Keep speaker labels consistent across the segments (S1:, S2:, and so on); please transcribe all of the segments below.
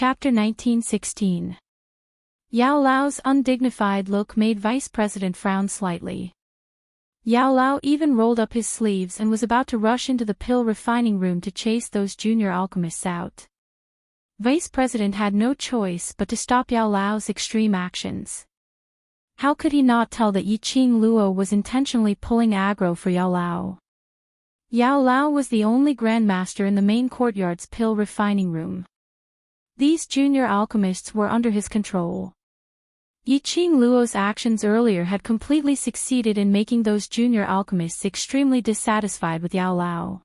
S1: Chapter 1916. Yao Lao's undignified look made Vice President frown slightly. Yao Lao even rolled up his sleeves and was about to rush into the pill refining room to chase those junior alchemists out. Vice President had no choice but to stop Yao Lao's extreme actions. How could he not tell that Yiqing Luo was intentionally pulling aggro for Yao Lao? Yao Lao was the only grandmaster in the main courtyard's pill refining room. These junior alchemists were under his control. Yiqing Luo's actions earlier had completely succeeded in making those junior alchemists extremely dissatisfied with Yao Lao.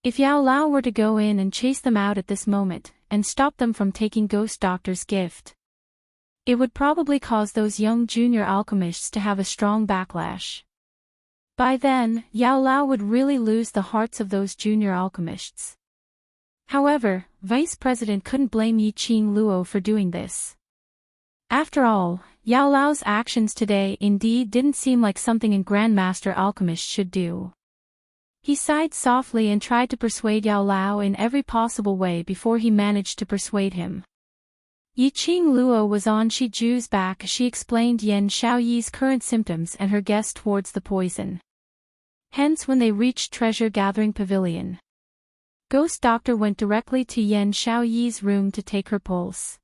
S1: If Yao Lao were to go in and chase them out at this moment, and stop them from taking Ghost Doctor's gift, it would probably cause those young junior alchemists to have a strong backlash. By then, Yao Lao would really lose the hearts of those junior alchemists. However, Vice President couldn't blame Yiqing Luo for doing this. After all, Yao Lao's actions today indeed didn't seem like something a Grandmaster Alchemist should do. He sighed softly and tried to persuade Yao Lao in every possible way before he managed to persuade him. Yiqing Luo was on Shi Ju's back as she explained Yan Xiaoyi's current symptoms and her guess towards the poison. Hence when they reached Treasure Gathering Pavilion, Ghost Doctor went directly to Yan Xiaoyi's room to take her pulse.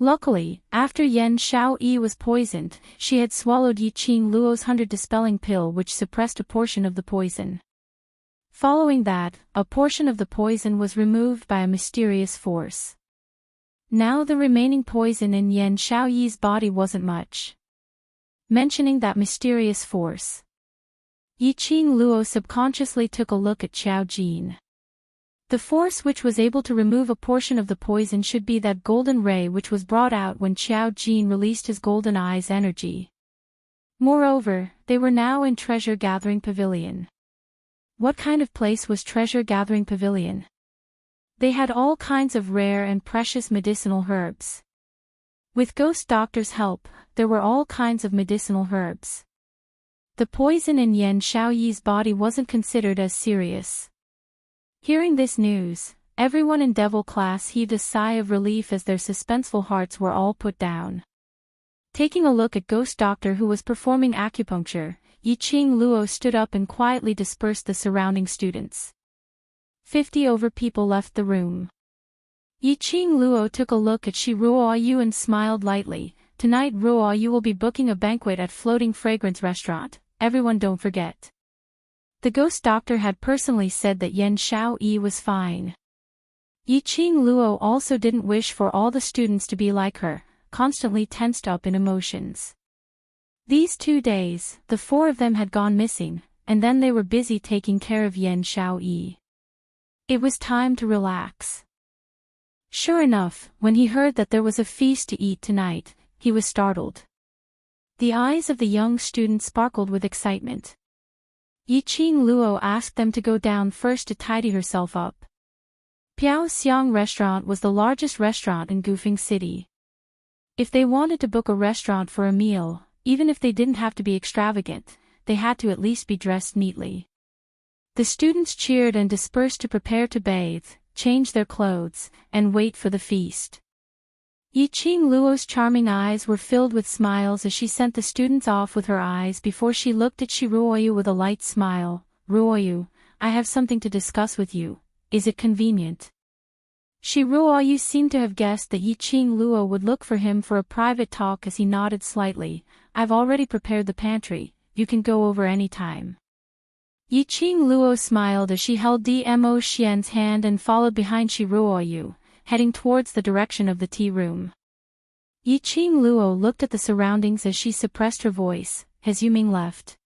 S1: Luckily, after Yan Xiaoyi was poisoned, she had swallowed Yiqing Luo's 100 dispelling pill which suppressed a portion of the poison. Following that, a portion of the poison was removed by a mysterious force. Now the remaining poison in Yan Xiaoyi's body wasn't much. Mentioning that mysterious force, Yiqing Luo subconsciously took a look at Qiao Jin. The force which was able to remove a portion of the poison should be that golden ray which was brought out when Qiao Jin released his golden eye's energy. Moreover, they were now in Treasure Gathering Pavilion. What kind of place was Treasure Gathering Pavilion? They had all kinds of rare and precious medicinal herbs. With Ghost Doctor's help, there were all kinds of medicinal herbs. The poison in Yan Xiaoyi's body wasn't considered as serious. Hearing this news, everyone in Devil class heaved a sigh of relief as their suspenseful hearts were all put down. Taking a look at Ghost Doctor who was performing acupuncture, Yiqing Luo stood up and quietly dispersed the surrounding students. 50 over people left the room. Yiqing Luo took a look at Shi Ruoyu and smiled lightly. Tonight Ruoyu will be booking a banquet at Floating Fragrance Restaurant, everyone don't forget. The Ghost Doctor had personally said that Yan Xiaoyi was fine. Yiqing Luo also didn't wish for all the students to be like her, constantly tensed up in emotions. These 2 days, the 4 of them had gone missing, and then they were busy taking care of Yan Xiaoyi. It was time to relax. Sure enough, when he heard that there was a feast to eat tonight, he was startled. The eyes of the young student sparkled with excitement. Yiqing Luo asked them to go down first to tidy herself up. Piao Xiang Restaurant was the largest restaurant in Gufeng City. If they wanted to book a restaurant for a meal, even if they didn't have to be extravagant, they had to at least be dressed neatly. The students cheered and dispersed to prepare to bathe, change their clothes, and wait for the feast. Yiqing Luo's charming eyes were filled with smiles as she sent the students off with her eyes before she looked at Shi Ruoyu with a light smile. Ruoyu, I have something to discuss with you, is it convenient? Shi Ruoyu seemed to have guessed that Yiqing Luo would look for him for a private talk as he nodded slightly. I've already prepared the pantry, you can go over any time. Yiqing Luo smiled as she held Dmo Xian's hand and followed behind Shi Ruoyu, heading towards the direction of the tea room. Yiqing Luo looked at the surroundings as she suppressed her voice. Has Yuming left?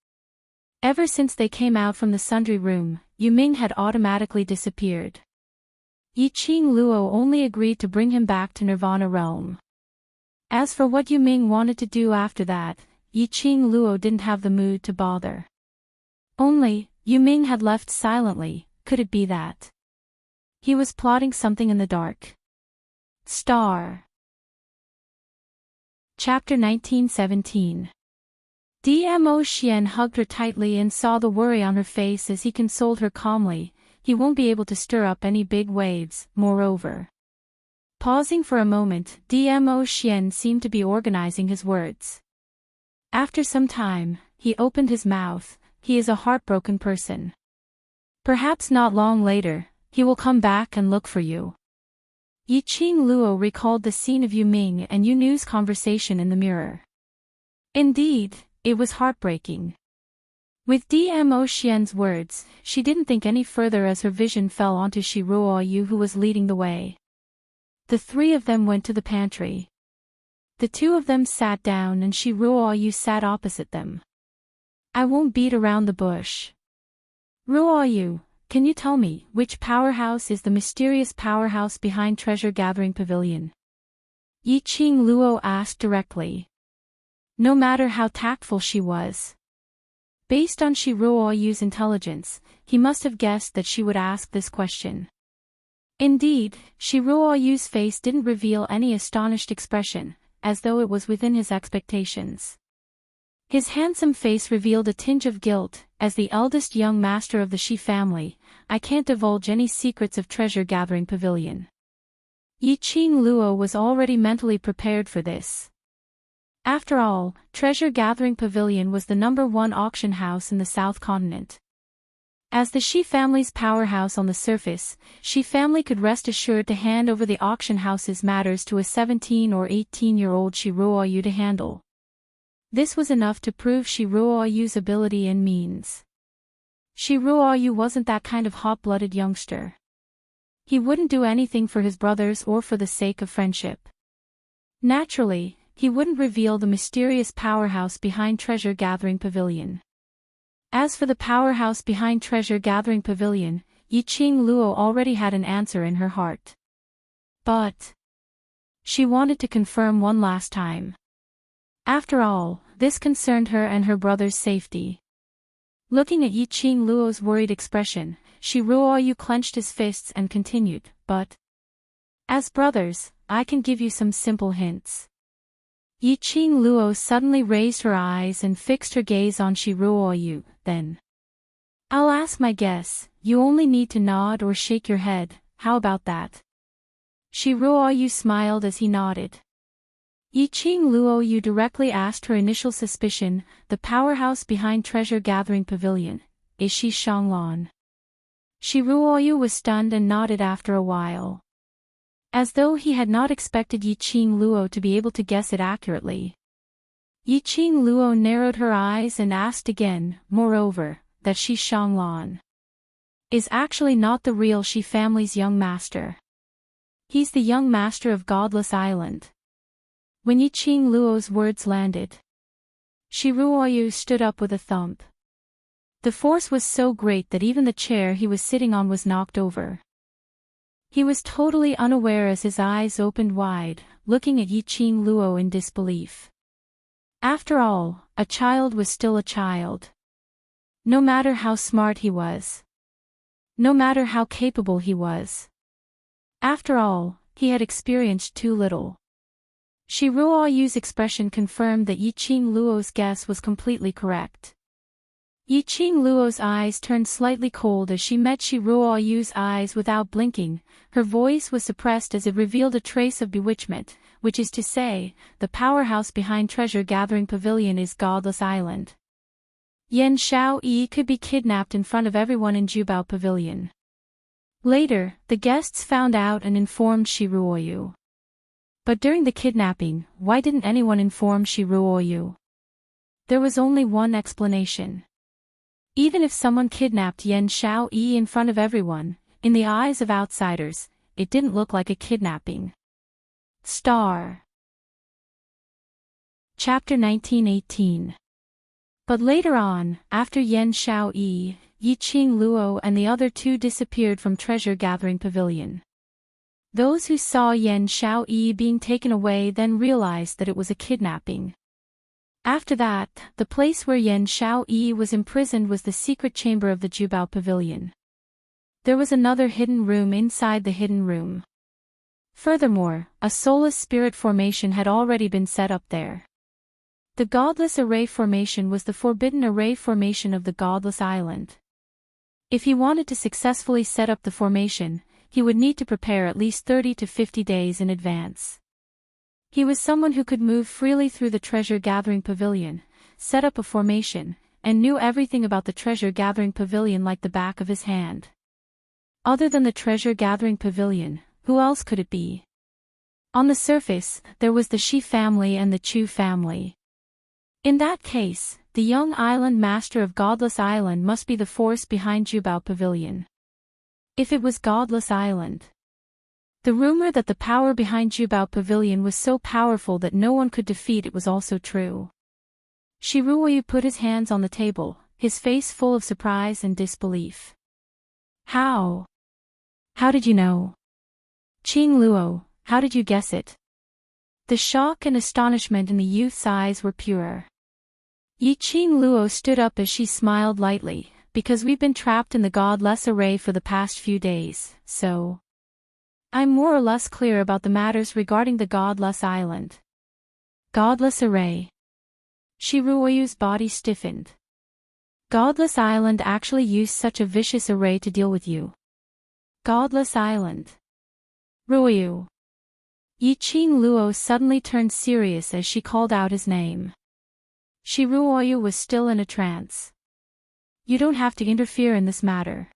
S1: Ever since they came out from the sundry room, Yuming had automatically disappeared. Yiqing Luo only agreed to bring him back to Nirvana realm. As for what Yuming wanted to do after that, Yiqing Luo didn't have the mood to bother. Only, Yuming had left silently. Could it be that he was plotting something in the dark? Star. Chapter 1917. Dmo Xian hugged her tightly and saw the worry on her face as he consoled her calmly. He won't be able to stir up any big waves, moreover. Pausing for a moment, Dmo Xian seemed to be organizing his words. After some time, he opened his mouth. He is a heartbroken person. Perhaps not long later, he will come back and look for you. Yiqing Luo recalled the scene of Yu Ming and Yu Nu's conversation in the mirror. Indeed, it was heartbreaking. With Dmo Xian's words, she didn't think any further as her vision fell onto Shi Ruoyu, who was leading the way. The three of them went to the pantry. The two of them sat down and Shi Ruoyu sat opposite them. I won't beat around the bush. Ruoyu, can you tell me which powerhouse is the mysterious powerhouse behind Treasure Gathering Pavilion? Yiqing Luo asked directly. No matter how tactful she was. Based on Shi Ruoyu's intelligence, he must have guessed that she would ask this question. Indeed, Shi Ruoyu's face didn't reveal any astonished expression, as though it was within his expectations. His handsome face revealed a tinge of guilt. As the eldest young master of the Shi family, I can't divulge any secrets of Treasure Gathering Pavilion. Yiqing Luo was already mentally prepared for this. After all, Treasure Gathering Pavilion was the #1 auction house in the South Continent. As the Shi family's powerhouse on the surface, Shi family could rest assured to hand over the auction house's matters to a 17 or 18-year-old Shi Ruoyu to handle. This was enough to prove Shi Ruoyu's ability and means. Shi Ruoyu wasn't that kind of hot-blooded youngster. He wouldn't do anything for his brothers or for the sake of friendship. Naturally, he wouldn't reveal the mysterious powerhouse behind Treasure Gathering Pavilion. As for the powerhouse behind Treasure Gathering Pavilion, Yiqing Luo already had an answer in her heart. But she wanted to confirm one last time. After all, this concerned her and her brother's safety. Looking at Yiqing Luo's worried expression, Shi Ruoyu clenched his fists and continued, but as brothers, I can give you some simple hints. Yiqing Luo suddenly raised her eyes and fixed her gaze on Shi Ruoyu, then. I'll ask my guess, you only need to nod or shake your head, how about that? Shi Ruoyu smiled as he nodded. Yiqing Luo Yu directly asked her initial suspicion, the powerhouse behind Treasure Gathering Pavilion, is Shi Shanglan? Shi Ruoyu was stunned and nodded after a while. As though he had not expected Yiqing Luo to be able to guess it accurately. Yiqing Luo narrowed her eyes and asked again, moreover, that Shi Shanglan is actually not the real Shi family's young master. He's the young master of Godless Island. When Yiqing Luo's words landed, Shi Ruoyu stood up with a thump. The force was so great that even the chair he was sitting on was knocked over. He was totally unaware as his eyes opened wide, looking at Yiqing Luo in disbelief. After all, a child was still a child. No matter how smart he was. No matter how capable he was. After all, he had experienced too little. Shi Ruoyu's expression confirmed that Yiqing Luo's guess was completely correct. Yiqing Luo's eyes turned slightly cold as she met Shi Ruoyu's eyes without blinking. Her voice was suppressed as it revealed a trace of bewitchment, which is to say, the powerhouse behind Treasure Gathering Pavilion is Godless Island. Yan Xiaoyi could be kidnapped in front of everyone in Jubao Pavilion. Later, the guests found out and informed Shi Ruoyu. But during the kidnapping, why didn't anyone inform Shi Ruoyu? There was only one explanation. Even if someone kidnapped Yan Xiaoyi in front of everyone, in the eyes of outsiders, it didn't look like a kidnapping. Star. Chapter 1918. But later on, after Yan Xiaoyi, Yiqing Luo and the other two disappeared from Treasure Gathering Pavilion. Those who saw Yan Xiaoyi being taken away then realized that it was a kidnapping. After that, the place where Yan Xiaoyi was imprisoned was the secret chamber of the Jubao Pavilion. There was another hidden room inside the hidden room. Furthermore, a soulless spirit formation had already been set up there. The Godless Array formation was the forbidden array formation of the Godless Island. If he wanted to successfully set up the formation, he would need to prepare at least 30 to 50 days in advance. He was someone who could move freely through the treasure-gathering pavilion, set up a formation, and knew everything about the treasure-gathering pavilion like the back of his hand. Other than the treasure-gathering pavilion, who else could it be? On the surface, there was the Shi family and the Chu family. In that case, the young island master of Godless Island must be the force behind Jubao Pavilion. If it was Godless Island. The rumor that the power behind Jubao Pavilion was so powerful that no one could defeat it was also true. Shi Ruoyu put his hands on the table, his face full of surprise and disbelief. How? How did you know? Qing Luo, how did you guess it? The shock and astonishment in the youth's eyes were pure. Yi Qing Luo stood up as she smiled lightly, because we've been trapped in the godless array for the past few days, so I'm more or less clear about the matters regarding the godless island. Godless array. Shi Ruoyu's body stiffened. Godless Island actually used such a vicious array to deal with you. Godless Island. Ruoyu. Yi Qing Luo suddenly turned serious as she called out his name. Shi Ruoyu was still in a trance. You don't have to interfere in this matter.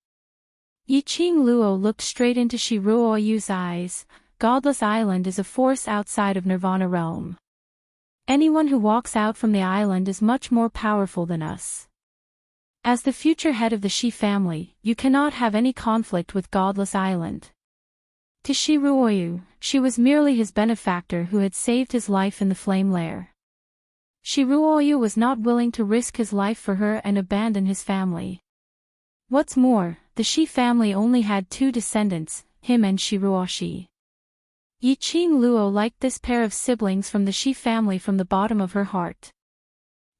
S1: Yi Qing Luo looked straight into Shi Ruoyu's eyes. Godless Island is a force outside of Nirvana realm. Anyone who walks out from the island is much more powerful than us. As the future head of the Shi family, you cannot have any conflict with Godless Island. To Shi Ruoyu, she was merely his benefactor who had saved his life in the flame lair. Shi Ruoyu was not willing to risk his life for her and abandon his family. What's more, the Shi family only had 2 descendants, him and Shi Ruoshi. Yi Qing Luo liked this pair of siblings from the Shi family from the bottom of her heart.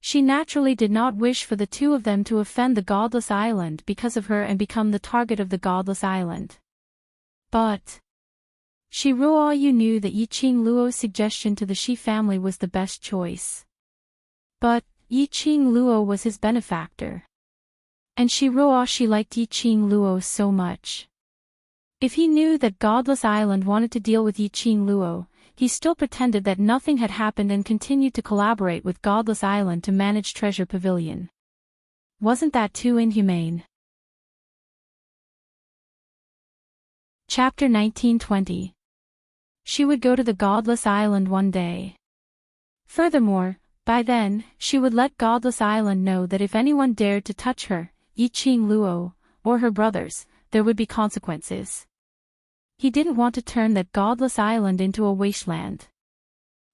S1: She naturally did not wish for the 2 of them to offend the Godless Island because of her and become the target of the Godless Island. But Shi Ruoyu knew that Yi Qing Luo's suggestion to the Shi family was the best choice. But Yi Qing Luo was his benefactor. And Shi Ruoshi liked Yi Qing Luo so much. If he knew that Godless Island wanted to deal with Yi Qing Luo, he still pretended that nothing had happened and continued to collaborate with Godless Island to manage Treasure Pavilion. Wasn't that too inhumane? Chapter 1920. She would go to the Godless Island one day. Furthermore, by then, she would let Godless Island know that if anyone dared to touch her, Yi Qing Luo, or her brothers, there would be consequences. He didn't want to turn that Godless Island into a wasteland.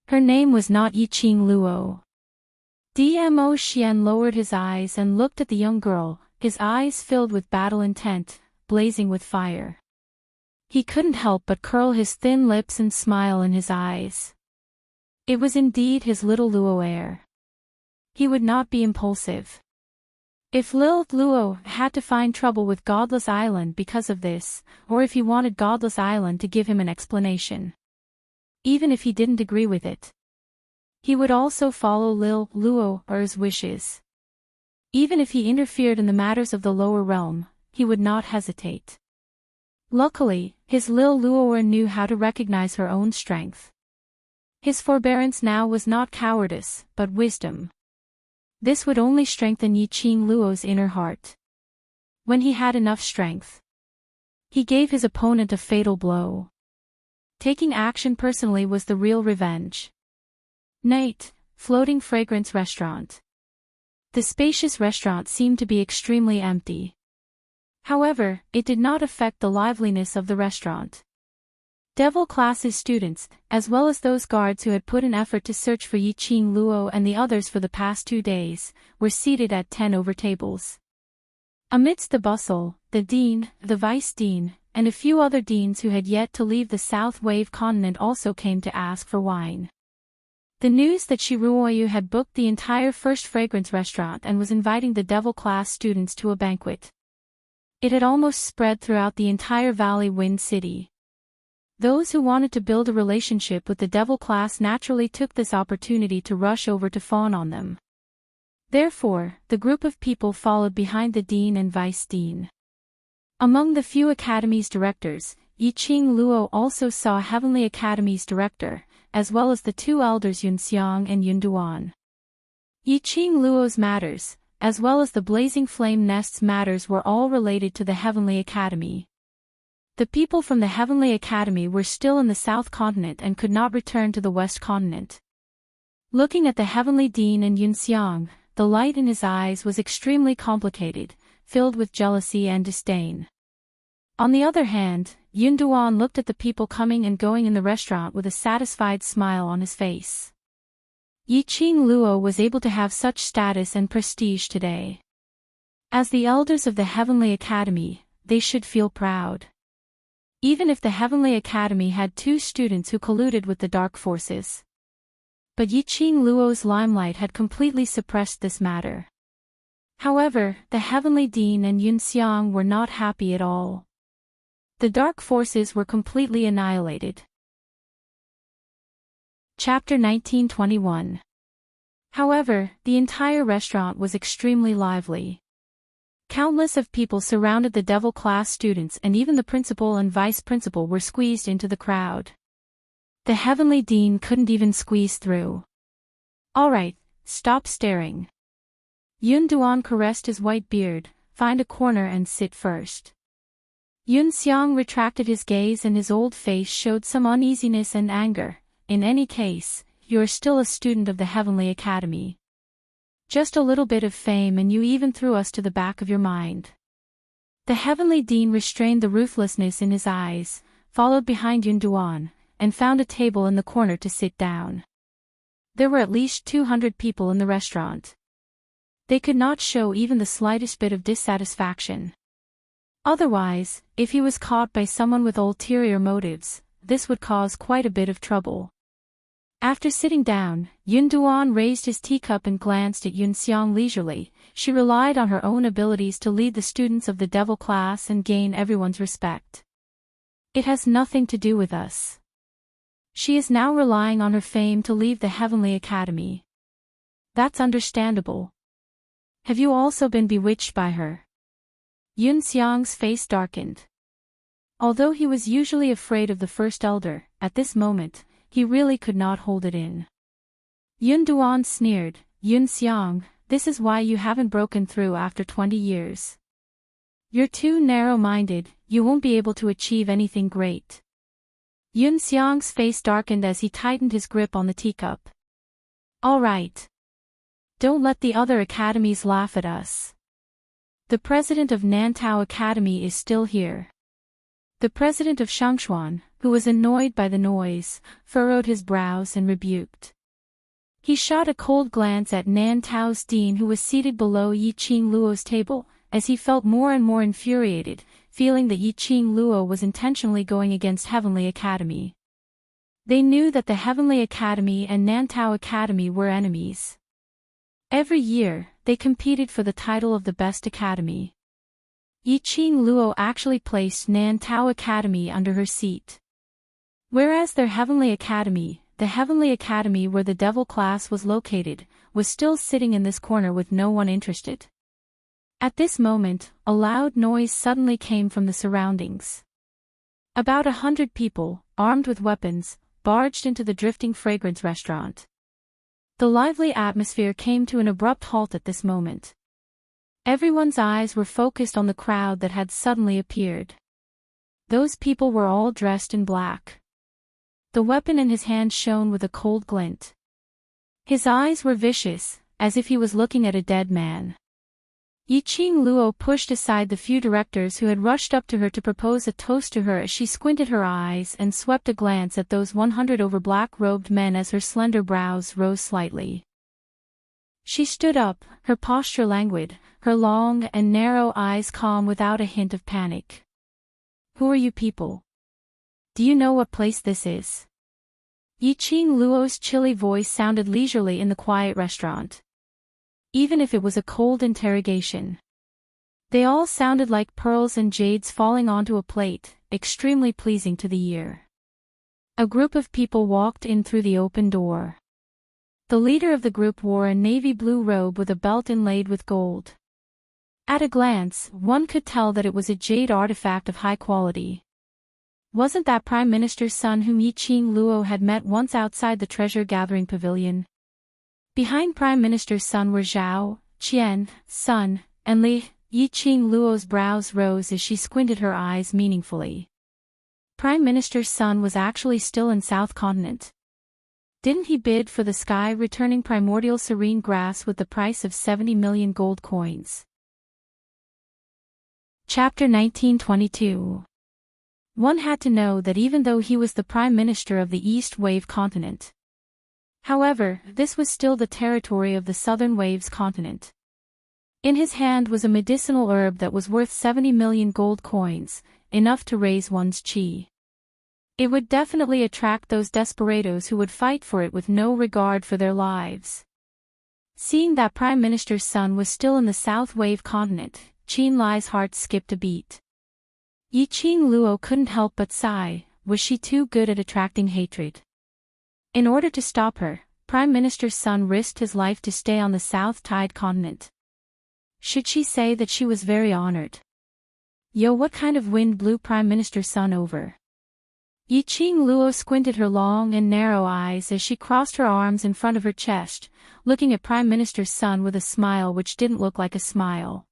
S1: Her name was not Yi Qing Luo. Dmo Xian lowered his eyes and looked at the young girl, his eyes filled with battle intent, blazing with fire. He couldn't help but curl his thin lips and smile in his eyes. It was indeed his little Luo heir. He would not be impulsive. If Lil Luo had to find trouble with Godless Island because of this, or if he wanted Godless Island to give him an explanation, even if he didn't agree with it, he would also follow Lil Luo's wishes. Even if he interfered in the matters of the lower realm, he would not hesitate. Luckily, his Lil Luo knew how to recognize her own strength. His forbearance now was not cowardice, but wisdom. This would only strengthen Yi Qing Luo's inner heart. When he had enough strength, he gave his opponent a fatal blow. Taking action personally was the real revenge. Night, floating fragrance restaurant. The spacious restaurant seemed to be extremely empty. However, it did not affect the liveliness of the restaurant. Devil classes students, as well as those guards who had put an effort to search for Yi Qing Luo and the others for the past 2 days, were seated at 10 over tables. Amidst the bustle, the dean, the vice dean, and a few other deans who had yet to leave the South Wave continent also came to ask for wine. The news that Shi Ruoyu had booked the entire First Fragrance restaurant and was inviting the devil class students to a banquet. It had almost spread throughout the entire Valley Wind City. Those who wanted to build a relationship with the devil class naturally took this opportunity to rush over to fawn on them. Therefore, the group of people followed behind the dean and vice dean. Among the few academy's directors, Yiqing Luo also saw Heavenly Academy's director, as well as the two elders Yunxiang and Yunduan. Yiqing Luo's matters, as well as the Blazing Flame Nest's matters, were all related to the Heavenly Academy. The people from the Heavenly Academy were still in the South Continent and could not return to the West Continent. Looking at the Heavenly Dean and Yunxiang, the light in his eyes was extremely complicated, filled with jealousy and disdain. On the other hand, Yunduan looked at the people coming and going in the restaurant with a satisfied smile on his face. Yiqing Luo was able to have such status and prestige today. As the elders of the Heavenly Academy, they should feel proud. Even if the Heavenly Academy had two students who colluded with the dark forces. But Yiqing Luo's limelight had completely suppressed this matter. However, the Heavenly Dean and Yunxiang were not happy at all. The dark forces were completely annihilated. Chapter 1921. However, the entire restaurant was extremely lively. Countless of people surrounded the devil class students, and even the principal and vice principal were squeezed into the crowd. The Heavenly Dean couldn't even squeeze through. "All right, stop staring." Yunduan caressed his white beard. "Find a corner and sit first." Yunxiang retracted his gaze and his old face showed some uneasiness and anger. "In any case, you are still a student of the Heavenly Academy. Just a little bit of fame and you even threw us to the back of your mind." The Heavenly Dean restrained the ruthlessness in his eyes, followed behind Yunduan, and found a table in the corner to sit down. There were at least 200 people in the restaurant. They could not show even the slightest bit of dissatisfaction. Otherwise, if he was caught by someone with ulterior motives, this would cause quite a bit of trouble. After sitting down, Yunduan raised his teacup and glanced at Yunxiang leisurely. She relied on her own abilities to lead the students of the devil class and gain everyone's respect. It has nothing to do with us. She is now relying on her fame to leave the Heavenly Academy. That's understandable. Have you also been bewitched by her? Yunxiang's face darkened. Although he was usually afraid of the first elder, at this moment, he really could not hold it in. Yunduan sneered, "Yunxiang, this is why you haven't broken through after 20 years. You're too narrow-minded, you won't be able to achieve anything great." Yunxiang's face darkened as he tightened his grip on the teacup. "All right. Don't let the other academies laugh at us. The president of Nantao Academy is still here." The president of Shangshuan, who was annoyed by the noise, furrowed his brows and rebuked. He shot a cold glance at Nantao's dean, who was seated below Yiqing Luo's table, as he felt more and more infuriated, feeling that Yiqing Luo was intentionally going against Heavenly Academy. They knew that the Heavenly Academy and Nantao Academy were enemies. Every year, they competed for the title of the best academy. Yiqing Luo actually placed Nantao Academy under her seat. Whereas their Heavenly Academy, the Heavenly Academy where the devil class was located, was still sitting in this corner with no one interested. At this moment, a loud noise suddenly came from the surroundings. About 100 people, armed with weapons, barged into the Drifting Fragrance restaurant. The lively atmosphere came to an abrupt halt at this moment. Everyone's eyes were focused on the crowd that had suddenly appeared. Those people were all dressed in black. The weapon in his hand shone with a cold glint. His eyes were vicious, as if he was looking at a dead man. Yiqing Luo pushed aside the few directors who had rushed up to her to propose a toast to her as she squinted her eyes and swept a glance at those 100 over black-robed men as her slender brows rose slightly. She stood up, her posture languid, her long and narrow eyes calm without a hint of panic. "Who are you people? Do you know what place this is?" Yiqing Luo's chilly voice sounded leisurely in the quiet restaurant. Even if it was a cold interrogation. They all sounded like pearls and jades falling onto a plate, extremely pleasing to the ear. A group of people walked in through the open door. The leader of the group wore a navy blue robe with a belt inlaid with gold. At a glance, one could tell that it was a jade artifact of high quality. Wasn't that Prime Minister's son whom Yi Qing Luo had met once outside the treasure-gathering pavilion? Behind Prime Minister's son were Zhao, Qian, Sun, and Li. Yi Qing Luo's brows rose as she squinted her eyes meaningfully. Prime Minister's son was actually still in South Continent. Didn't he bid for the sky-returning primordial serene grass with the price of 70 million gold coins? Chapter 1922. One had to know that even though he was the Prime Minister of the East Wave Continent. However, this was still the territory of the Southern Waves Continent. In his hand was a medicinal herb that was worth 70 million gold coins, enough to raise one's chi. It would definitely attract those desperados who would fight for it with no regard for their lives. Seeing that Prime Minister's son was still in the South Wave Continent, Qin Lai's heart skipped a beat. Yi Qing Luo couldn't help but sigh. Was she too good at attracting hatred? In order to stop her, Prime Minister's son risked his life to stay on the South Tide Continent. Should she say that she was very honored? Yo, what kind of wind blew Prime Minister's son over? Yi Qing Luo squinted her long and narrow eyes as she crossed her arms in front of her chest, looking at Prime Minister's son with a smile which didn't look like a smile.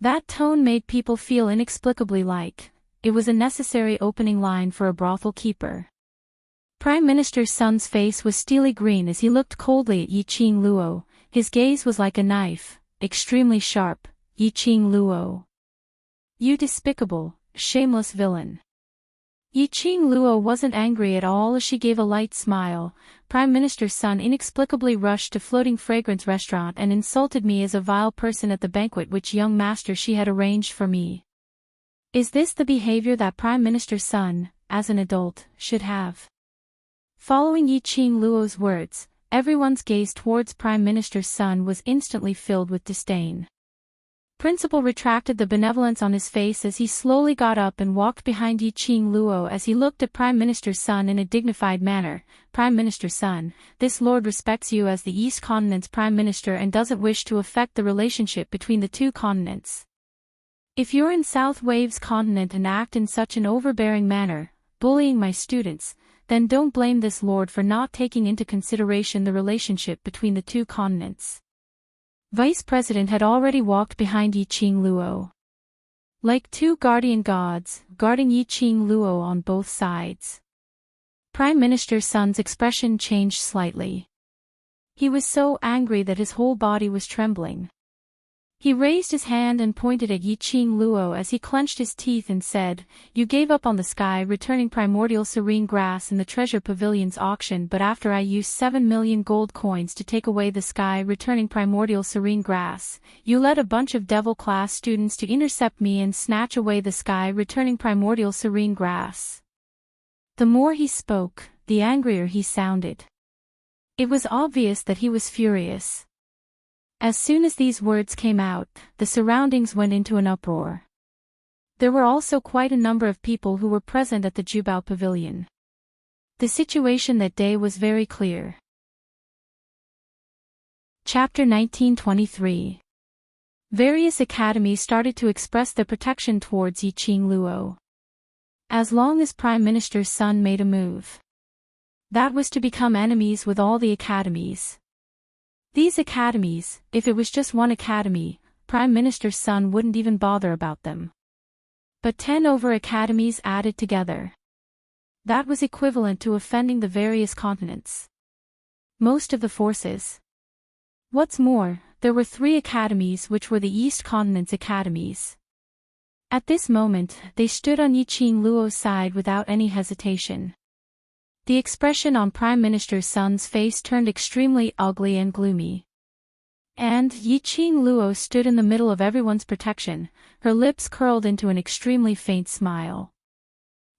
S1: That tone made people feel inexplicably like it was a necessary opening line for a brothel keeper. Prime Minister's son's face was steely green as he looked coldly at Yi Qing Luo. His gaze was like a knife, extremely sharp. Yi Qing Luo. You despicable, shameless villain. Yi Qing Luo wasn't angry at all as she gave a light smile. Prime Minister's son inexplicably rushed to Floating Fragrance Restaurant and insulted me as a vile person at the banquet which young master she had arranged for me. Is this the behavior that Prime Minister's son, as an adult, should have? Following Yi Qing Luo's words, everyone's gaze towards Prime Minister's son was instantly filled with disdain. Principal retracted the benevolence on his face as he slowly got up and walked behind Yi Qing Luo as he looked at Prime Minister's son in a dignified manner. Prime Minister's son, this lord respects you as the East Continent's Prime Minister and doesn't wish to affect the relationship between the two continents. If you're in South Waves Continent and act in such an overbearing manner, bullying my students, then don't blame this lord for not taking into consideration the relationship between the two continents. Vice President had already walked behind Yi Qing Luo. Like two guardian gods, guarding Yi Qing Luo on both sides. Prime Minister's son's expression changed slightly. He was so angry that his whole body was trembling. He raised his hand and pointed at Yi Qing Luo as he clenched his teeth and said, "You gave up on the sky returning primordial serene grass in the treasure pavilion's auction, but after I used 7 million gold coins to take away the sky returning primordial serene grass, you led a bunch of devil-class students to intercept me and snatch away the sky returning primordial serene grass." The more he spoke, the angrier he sounded. It was obvious that he was furious. As soon as these words came out, the surroundings went into an uproar. There were also quite a number of people who were present at the Jubao Pavilion. The situation that day was very clear. Chapter 1923. Various academies started to express their protection towards Yi Qing Luo. As long as Prime Minister's son made a move, that was to become enemies with all the academies. These academies, if it was just one academy, Prime Minister's son wouldn't even bother about them. But 10 over academies added together. That was equivalent to offending the various continents. Most of the forces. What's more, there were 3 academies which were the East Continent's academies. At this moment, they stood on Yi Qing Luo's side without any hesitation. The expression on Prime Minister's son's face turned extremely ugly and gloomy. And Yi Qing Luo stood in the middle of everyone's protection, her lips curled into an extremely faint smile.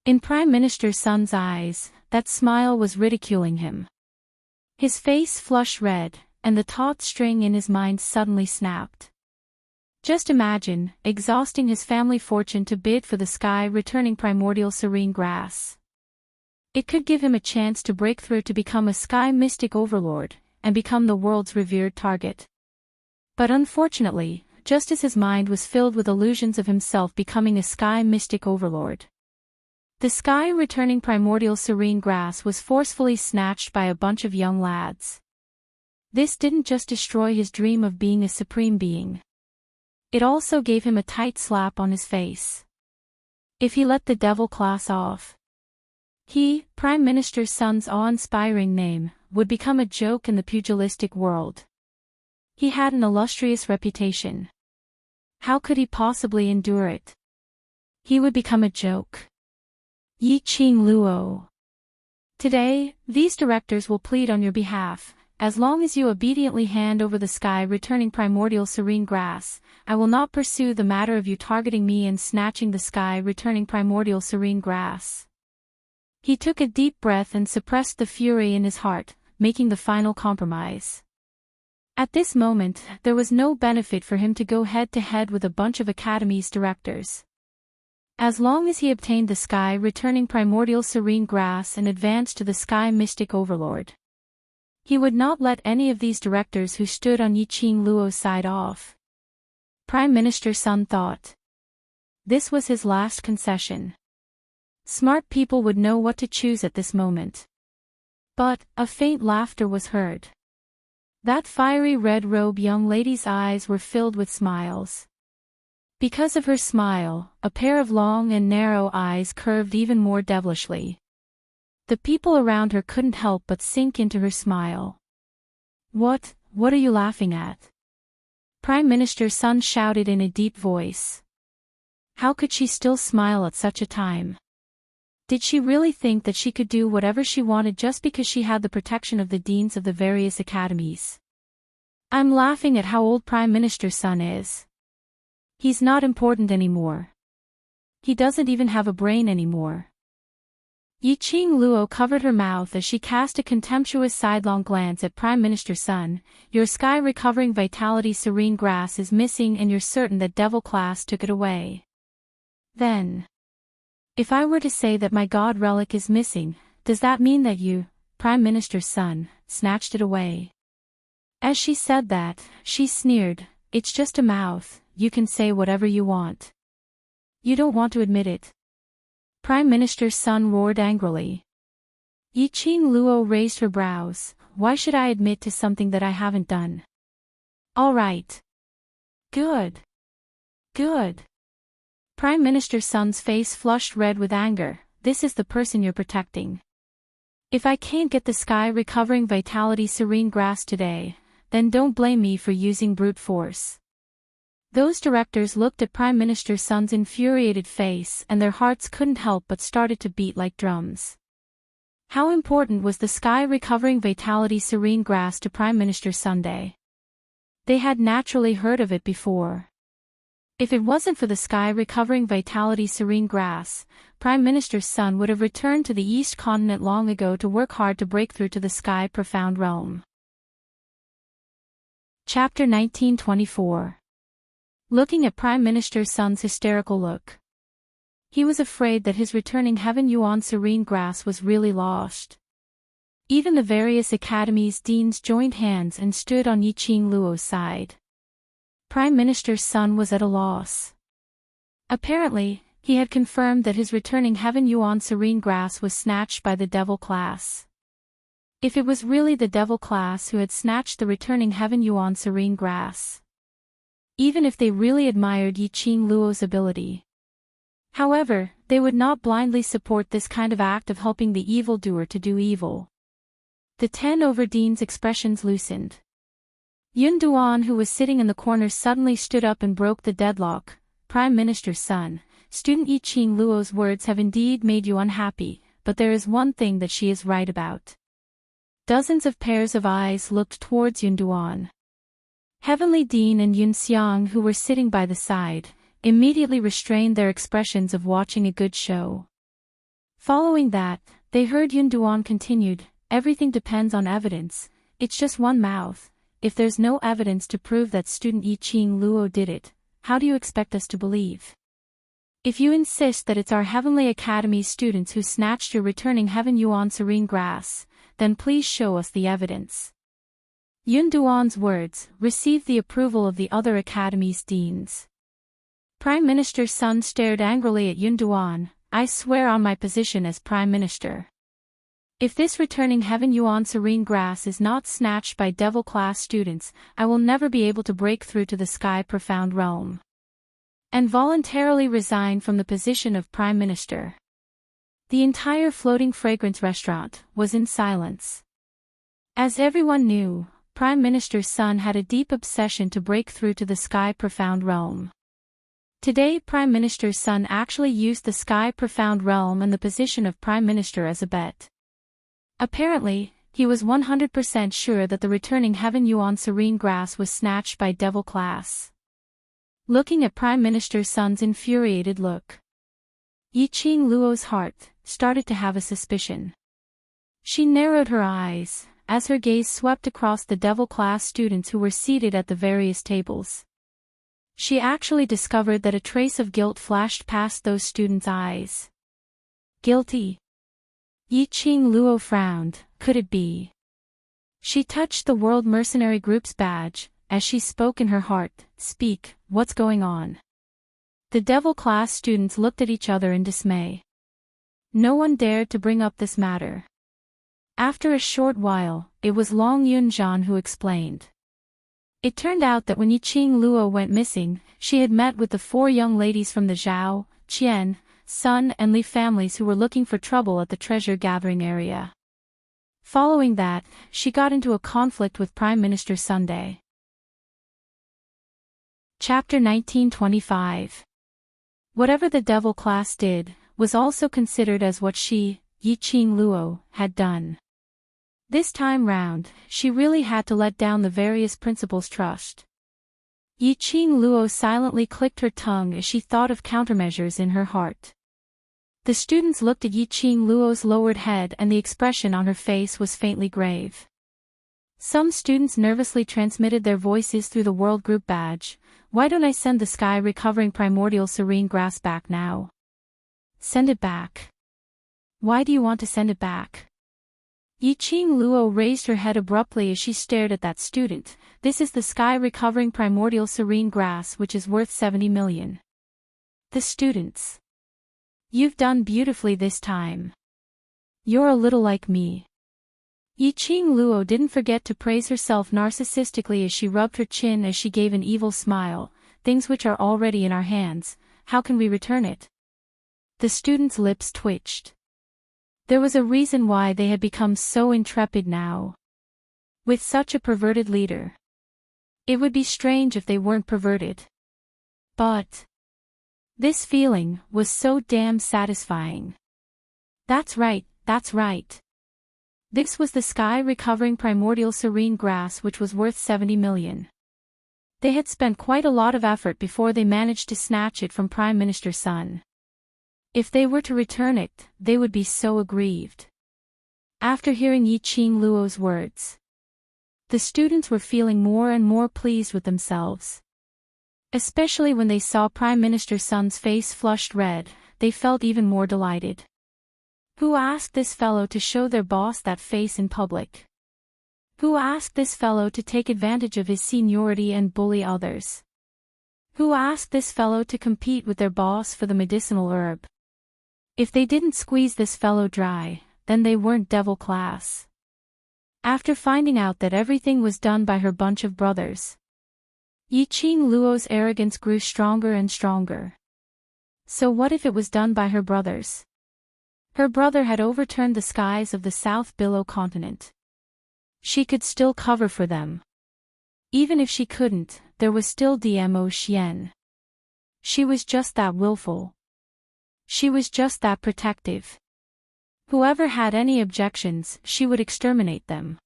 S1: In Prime Minister's son's eyes, that smile was ridiculing him. His face flushed red, and the taut string in his mind suddenly snapped. Just imagine, exhausting his family fortune to bid for the sky returning primordial serene grass. It could give him a chance to break through to become a sky mystic overlord, and become the world's revered target. But unfortunately, just as his mind was filled with illusions of himself becoming a sky mystic overlord, The sky returning primordial serene grass was forcefully snatched by a bunch of young lads. This didn't just destroy his dream of being a supreme being. It also gave him a tight slap on his face. If he let the devil class off, he, Prime Minister's son's awe-inspiring name, would become a joke in the pugilistic world. He had an illustrious reputation. How could he possibly endure it? He would become a joke. Yi Qing Luo. Today, these directors will plead on your behalf. As long as you obediently hand over the sky returning primordial serene grass, I will not pursue the matter of you targeting me and snatching the sky returning primordial serene grass. He took a deep breath and suppressed the fury in his heart, making the final compromise. At this moment, there was no benefit for him to go head-to-head with a bunch of Academy's directors. As long as he obtained the sky returning primordial serene grass and advanced to the sky mystic overlord, he would not let any of these directors who stood on Yi Qing Luo's side off. Prime Minister Sun thought. This was his last concession. Smart people would know what to choose at this moment. But, a faint laughter was heard. That fiery red-robed young lady's eyes were filled with smiles. Because of her smile, a pair of long and narrow eyes curved even more devilishly. The people around her couldn't help but sink into her smile. What are you laughing at? Prime Minister Sun shouted in a deep voice. How could she still smile at such a time? Did she really think that she could do whatever she wanted just because she had the protection of the deans of the various academies? I'm laughing at how old Prime Minister Sun is. He's not important anymore. He doesn't even have a brain anymore. Yi Qing Luo covered her mouth as she cast a contemptuous sidelong glance at Prime Minister Sun. Your sky recovering vitality serene grass is missing and you're certain that devil class took it away. Then, if I were to say that my god relic is missing, does that mean that you, Prime Minister's son, snatched it away? As she said that, she sneered, it's just a mouth, you can say whatever you want. You don't want to admit it. Prime Minister's son roared angrily. Yi Qing Luo raised her brows, why should I admit to something that I haven't done? All right. Good. Good. Prime Minister Sun's face flushed red with anger. This is the person you're protecting. If I can't get the sky recovering vitality serene grass today, then don't blame me for using brute force. Those directors looked at Prime Minister Sun's infuriated face and their hearts couldn't help but started to beat like drums. How important was the sky recovering vitality serene grass to Prime Minister Sunday? They had naturally heard of it before. If it wasn't for the sky recovering vitality serene grass, Prime Minister's son would have returned to the East continent long ago to work hard to break through to the sky profound realm. Chapter 1924. Looking at Prime Minister Sun's hysterical look. He was afraid that his returning Heaven Yuan serene grass was really lost. Even the various academies' deans joined hands and stood on Yi Qing Luo's side. Prime Minister's son was at a loss. Apparently, he had confirmed that his returning Heaven Yuan serene grass was snatched by the devil class. If it was really the devil class who had snatched the returning Heaven Yuan serene grass. Even if they really admired Yi Qing Luo's ability. However, they would not blindly support this kind of act of helping the evildoer to do evil. The 10 over dean's expressions loosened. Yun Duan, who was sitting in the corner, suddenly stood up and broke the deadlock. Prime Minister's son, student Yi Qing Luo's words have indeed made you unhappy, but there is one thing that she is right about. Dozens of pairs of eyes looked towards Yun Duan. Heavenly Dean and Yun Xiang, who were sitting by the side, immediately restrained their expressions of watching a good show. Following that, they heard Yun Duan continued, everything depends on evidence, it's just one mouth. If there's no evidence to prove that student Yi Qing Luo did it, how do you expect us to believe? If you insist that it's our Heavenly Academy students who snatched your returning Heaven Yuan serene grass, then please show us the evidence. Yun Duan's words received the approval of the other academy's deans. Prime Minister's son stared angrily at Yun Duan. I swear on my position as Prime Minister. If this returning heaven yuan serene grass is not snatched by devil-class students, I will never be able to break through to the sky profound realm. And voluntarily resign from the position of Prime Minister. The entire floating fragrance restaurant was in silence. As everyone knew, Prime Minister's son had a deep obsession to break through to the sky profound realm. Today Prime Minister's son actually used the sky profound realm and the position of Prime Minister as a bet. Apparently, he was 100% sure that the returning heaven yuan serene grass was snatched by devil class. Looking at Prime Minister's son's infuriated look, Yiqing Luo's heart started to have a suspicion. She narrowed her eyes, as her gaze swept across the devil-class students who were seated at the various tables. She actually discovered that a trace of guilt flashed past those students' eyes. Guilty? Yiqing Luo frowned. Could it be? She touched the World Mercenary Group's badge, as she spoke in her heart. Speak, what's going on? The devil-class students looked at each other in dismay. No one dared to bring up this matter. After a short while, it was Long Yunzhan who explained. It turned out that when Yiqing Luo went missing, she had met with the 4 young ladies from the Zhao, Qian, Sun and Li families who were looking for trouble at the treasure-gathering area. Following that, she got into a conflict with Prime Minister Sunday. Chapter 1925. Whatever the devil class did, was also considered as what she, Yiqing Luo, had done. This time round, she really had to let down the various principals' trust. Yiqing Luo silently clicked her tongue as she thought of countermeasures in her heart. The students looked at Yiqing Luo's lowered head and the expression on her face was faintly grave. Some students nervously transmitted their voices through the World Group badge. Why don't I send the sky recovering primordial serene grass back now? Send it back. Why do you want to send it back? Yiqing Luo raised her head abruptly as she stared at that student. This is the sky recovering primordial serene grass which is worth 70 million. The students. You've done beautifully this time. You're a little like me. Yiqing Luo didn't forget to praise herself narcissistically as she rubbed her chin as she gave an evil smile. Things which are already in our hands, how can we return it? The students' lips twitched. There was a reason why they had become so intrepid now. With such a perverted leader. It would be strange if they weren't perverted. But this feeling was so damn satisfying. That's right, that's right. This was the sky recovering primordial serene grass which was worth 70 million. They had spent quite a lot of effort before they managed to snatch it from Prime Minister's son. If they were to return it, they would be so aggrieved. After hearing Yiqing Luo's words, the students were feeling more and more pleased with themselves. Especially when they saw Prime Minister's son's face flushed red, they felt even more delighted. Who asked this fellow to show their boss that face in public? Who asked this fellow to take advantage of his seniority and bully others? Who asked this fellow to compete with their boss for the medicinal herb? If they didn't squeeze this fellow dry, then they weren't devil class. After finding out that everything was done by her bunch of brothers, Yiqing Luo's arrogance grew stronger and stronger. So what if it was done by her brothers? Her brother had overturned the skies of the South Billow continent. She could still cover for them. Even if she couldn't, there was still Dmo Xian. She was just that willful. She was just that protective. Whoever had any objections, she would exterminate them.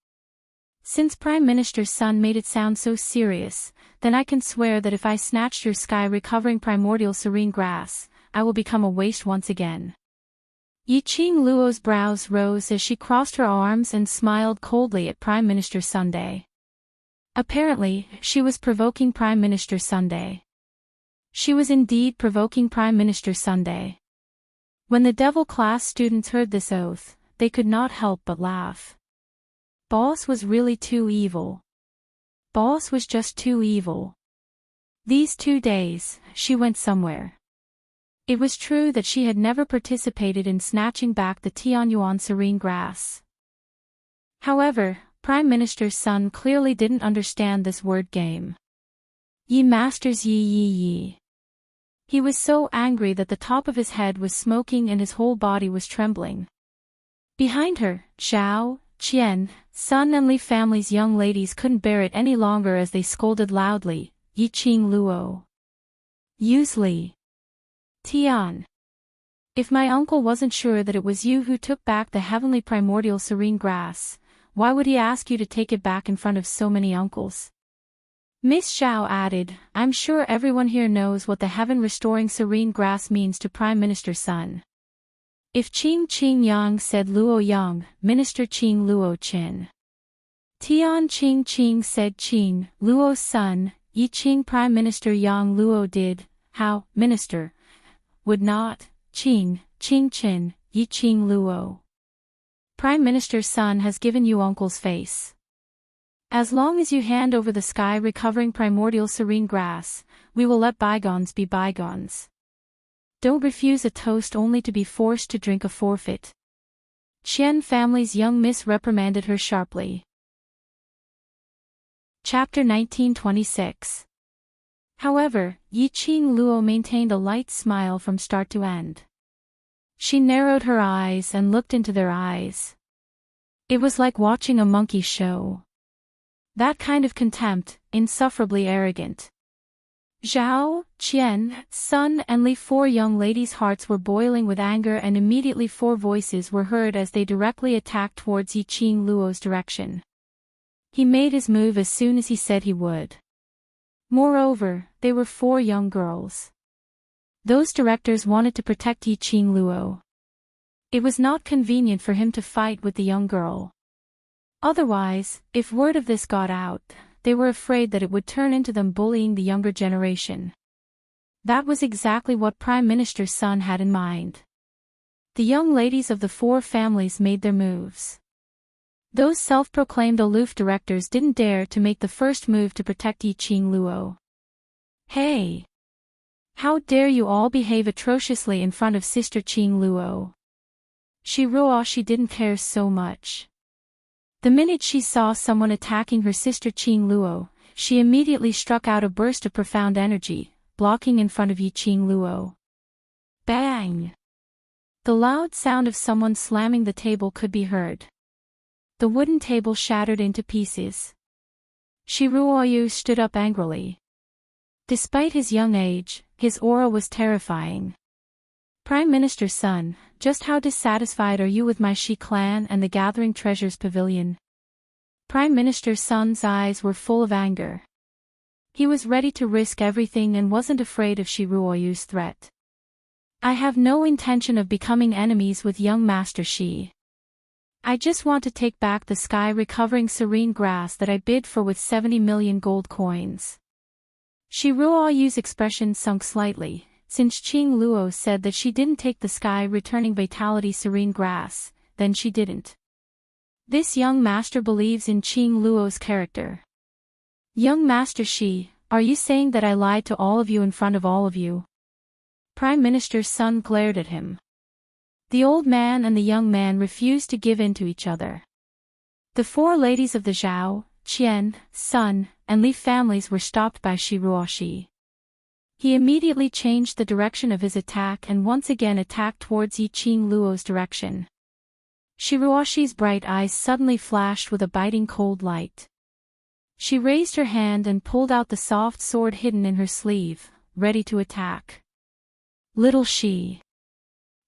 S1: Since Prime Minister's son made it sound so serious, then I can swear that if I snatched your sky recovering primordial serene grass, I will become a waste once again. Yiqing Luo's brows rose as she crossed her arms and smiled coldly at Prime Minister Sunday. Apparently, she was provoking Prime Minister Sunday. She was indeed provoking Prime Minister Sunday. When the devil class students heard this oath, they could not help but laugh. Boss was really too evil. Boss was just too evil. These 2 days, she went somewhere. It was true that she had never participated in snatching back the Tianyuan serene grass. However, Prime Minister's son clearly didn't understand this word game. Ye masters ye. He was so angry that the top of his head was smoking and his whole body was trembling. Behind her, Zhao, Qian, Sun and Li family's young ladies couldn't bear it any longer as they scolded loudly, Yi Qing Luo. Use Li. Tian. If my uncle wasn't sure that it was you who took back the heavenly primordial serene grass, why would he ask you to take it back in front of so many uncles? Miss Zhao added, I'm sure everyone here knows what the heaven-restoring serene grass means to Prime Minister's son. If Qing Yang said Luo Yang, Minister Qing Luo Qin. Tian Qing said Qing, Luo's son, Yi Qing Prime Minister Yang Luo did, how, Minister, would not, Qing Qin, Yi Qing Luo. Prime Minister's son has given you uncle's face. As long as you hand over the sky recovering primordial serene grass, we will let bygones be bygones. Don't refuse a toast only to be forced to drink a forfeit. Qian family's young miss reprimanded her sharply. Chapter 1926. However, Yi Qing Luo maintained a light smile from start to end. She narrowed her eyes and looked into their eyes. It was like watching a monkey show. That kind of contempt, insufferably arrogant. Zhao, Qian, Sun and Li, four young ladies' hearts were boiling with anger, and immediately four voices were heard as they directly attacked towards Yi Qing Luo's direction. He made his move as soon as he said he would. Moreover, they were four young girls. Those directors wanted to protect Yi Qing Luo. It was not convenient for him to fight with the young girl. Otherwise, if word of this got out, they were afraid that it would turn into them bullying the younger generation. That was exactly what Prime Minister's son had in mind. The young ladies of the four families made their moves. Those self-proclaimed aloof directors didn't dare to make the first move to protect Yi Qing Luo. Hey! How dare you all behave atrociously in front of Sister Qing Luo? She didn't care so much. The minute she saw someone attacking her sister Qing Luo, she immediately struck out a burst of profound energy, blocking in front of Yi Qing Luo. Bang! The loud sound of someone slamming the table could be heard. The wooden table shattered into pieces. Shi Ruoyu stood up angrily. Despite his young age, his aura was terrifying. Prime Minister's son, just how dissatisfied are you with my Shi clan and the Gathering Treasures Pavilion? Prime Minister's son's eyes were full of anger. He was ready to risk everything and wasn't afraid of Shi Ruoyu's threat. I have no intention of becoming enemies with young Master Shi. I just want to take back the sky recovering serene grass that I bid for with 70 million gold coins. Shi Ruoyu's expression sunk slightly. Since Qing Luo said that she didn't take the sky returning vitality serene grass, then she didn't. This young master believes in Qing Luo's character. Young Master Shi, are you saying that I lied to all of you in front of all of you? Prime Minister's son glared at him. The old man and the young man refused to give in to each other. The four ladies of the Zhao, Qian, Sun, and Li families were stopped by Shi Ruoshi. He immediately changed the direction of his attack and once again attacked towards Yi Qing Luo's direction. Shi Ruoshi's bright eyes suddenly flashed with a biting cold light. She raised her hand and pulled out the soft sword hidden in her sleeve, ready to attack. Little Shi.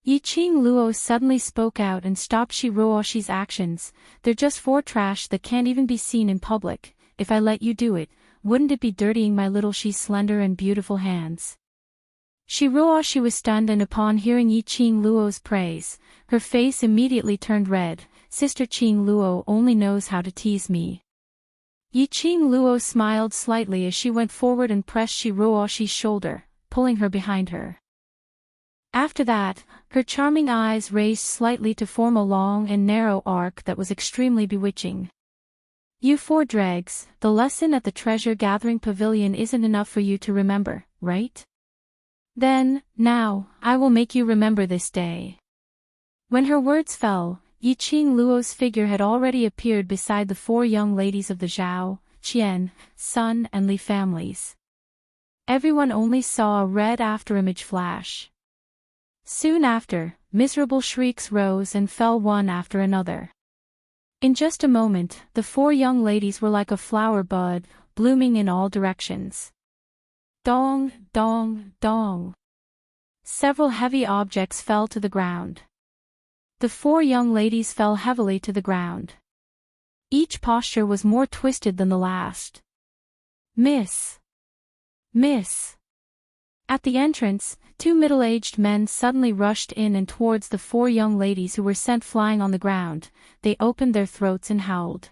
S1: Yi Qing Luo suddenly spoke out and stopped Shi Ruoshi's actions. They're just four trash that can't even be seen in public. If I let you do it, wouldn't it be dirtying my little Shi's slender and beautiful hands? Shi Ruoshi was stunned, and upon hearing Yi Qing Luo's praise, her face immediately turned red. Sister Qing Luo only knows how to tease me. Yi Qing Luo smiled slightly as she went forward and pressed Shi Ruoshi's shoulder, pulling her behind her. After that, her charming eyes raised slightly to form a long and narrow arc that was extremely bewitching. You four dregs, the lesson at the treasure-gathering pavilion isn't enough for you to remember, right? Then, now, I will make you remember this day. When her words fell, Yiqing Luo's figure had already appeared beside the four young ladies of the Zhao, Qian, Sun and Li families. Everyone only saw a red afterimage flash. Soon after, miserable shrieks rose and fell one after another. In just a moment, the four young ladies were like a flower bud, blooming in all directions. Dong, dong, dong. Several heavy objects fell to the ground. The four young ladies fell heavily to the ground. Each posture was more twisted than the last. Miss! Miss! At the entrance, two middle-aged men suddenly rushed in and towards the four young ladies who were sent flying on the ground. They opened their throats and howled.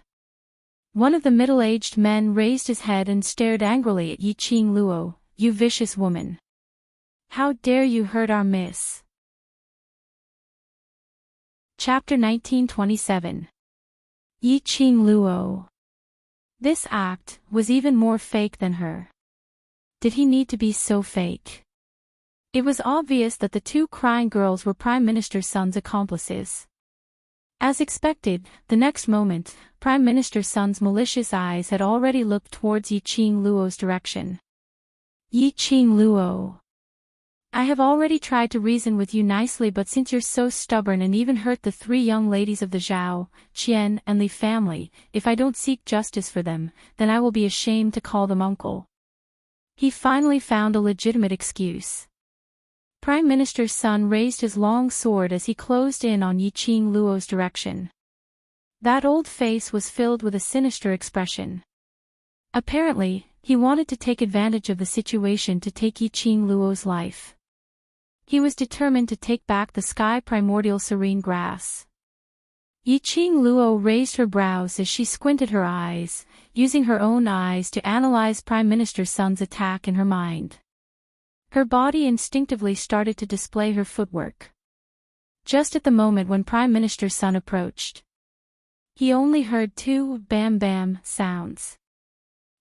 S1: One of the middle-aged men raised his head and stared angrily at Yiqing Luo. "You vicious woman! How dare you hurt our miss?" Chapter 1927. Yiqing Luo. This act was even more fake than her. Did he need to be so fake? It was obvious that the two crying girls were Prime Minister Sun's accomplices. As expected, the next moment, Prime Minister Sun's malicious eyes had already looked towards Yiqing Luo's direction. "Yiqing Luo. I have already tried to reason with you nicely, but since you're so stubborn and even hurt the three young ladies of the Zhao, Qian and Li family, if I don't seek justice for them, then I will be ashamed to call them uncle." He finally found a legitimate excuse. Prime Minister Sun raised his long sword as he closed in on Yiqing Luo's direction. That old face was filled with a sinister expression. Apparently, he wanted to take advantage of the situation to take Yiqing Luo's life. He was determined to take back the sky primordial serene grass. Yiqing Luo raised her brows as she squinted her eyes, using her own eyes to analyze Prime Minister Sun's attack in her mind. Her body instinctively started to display her footwork. Just at the moment when Prime Minister Sun approached, he only heard two bam-bam sounds.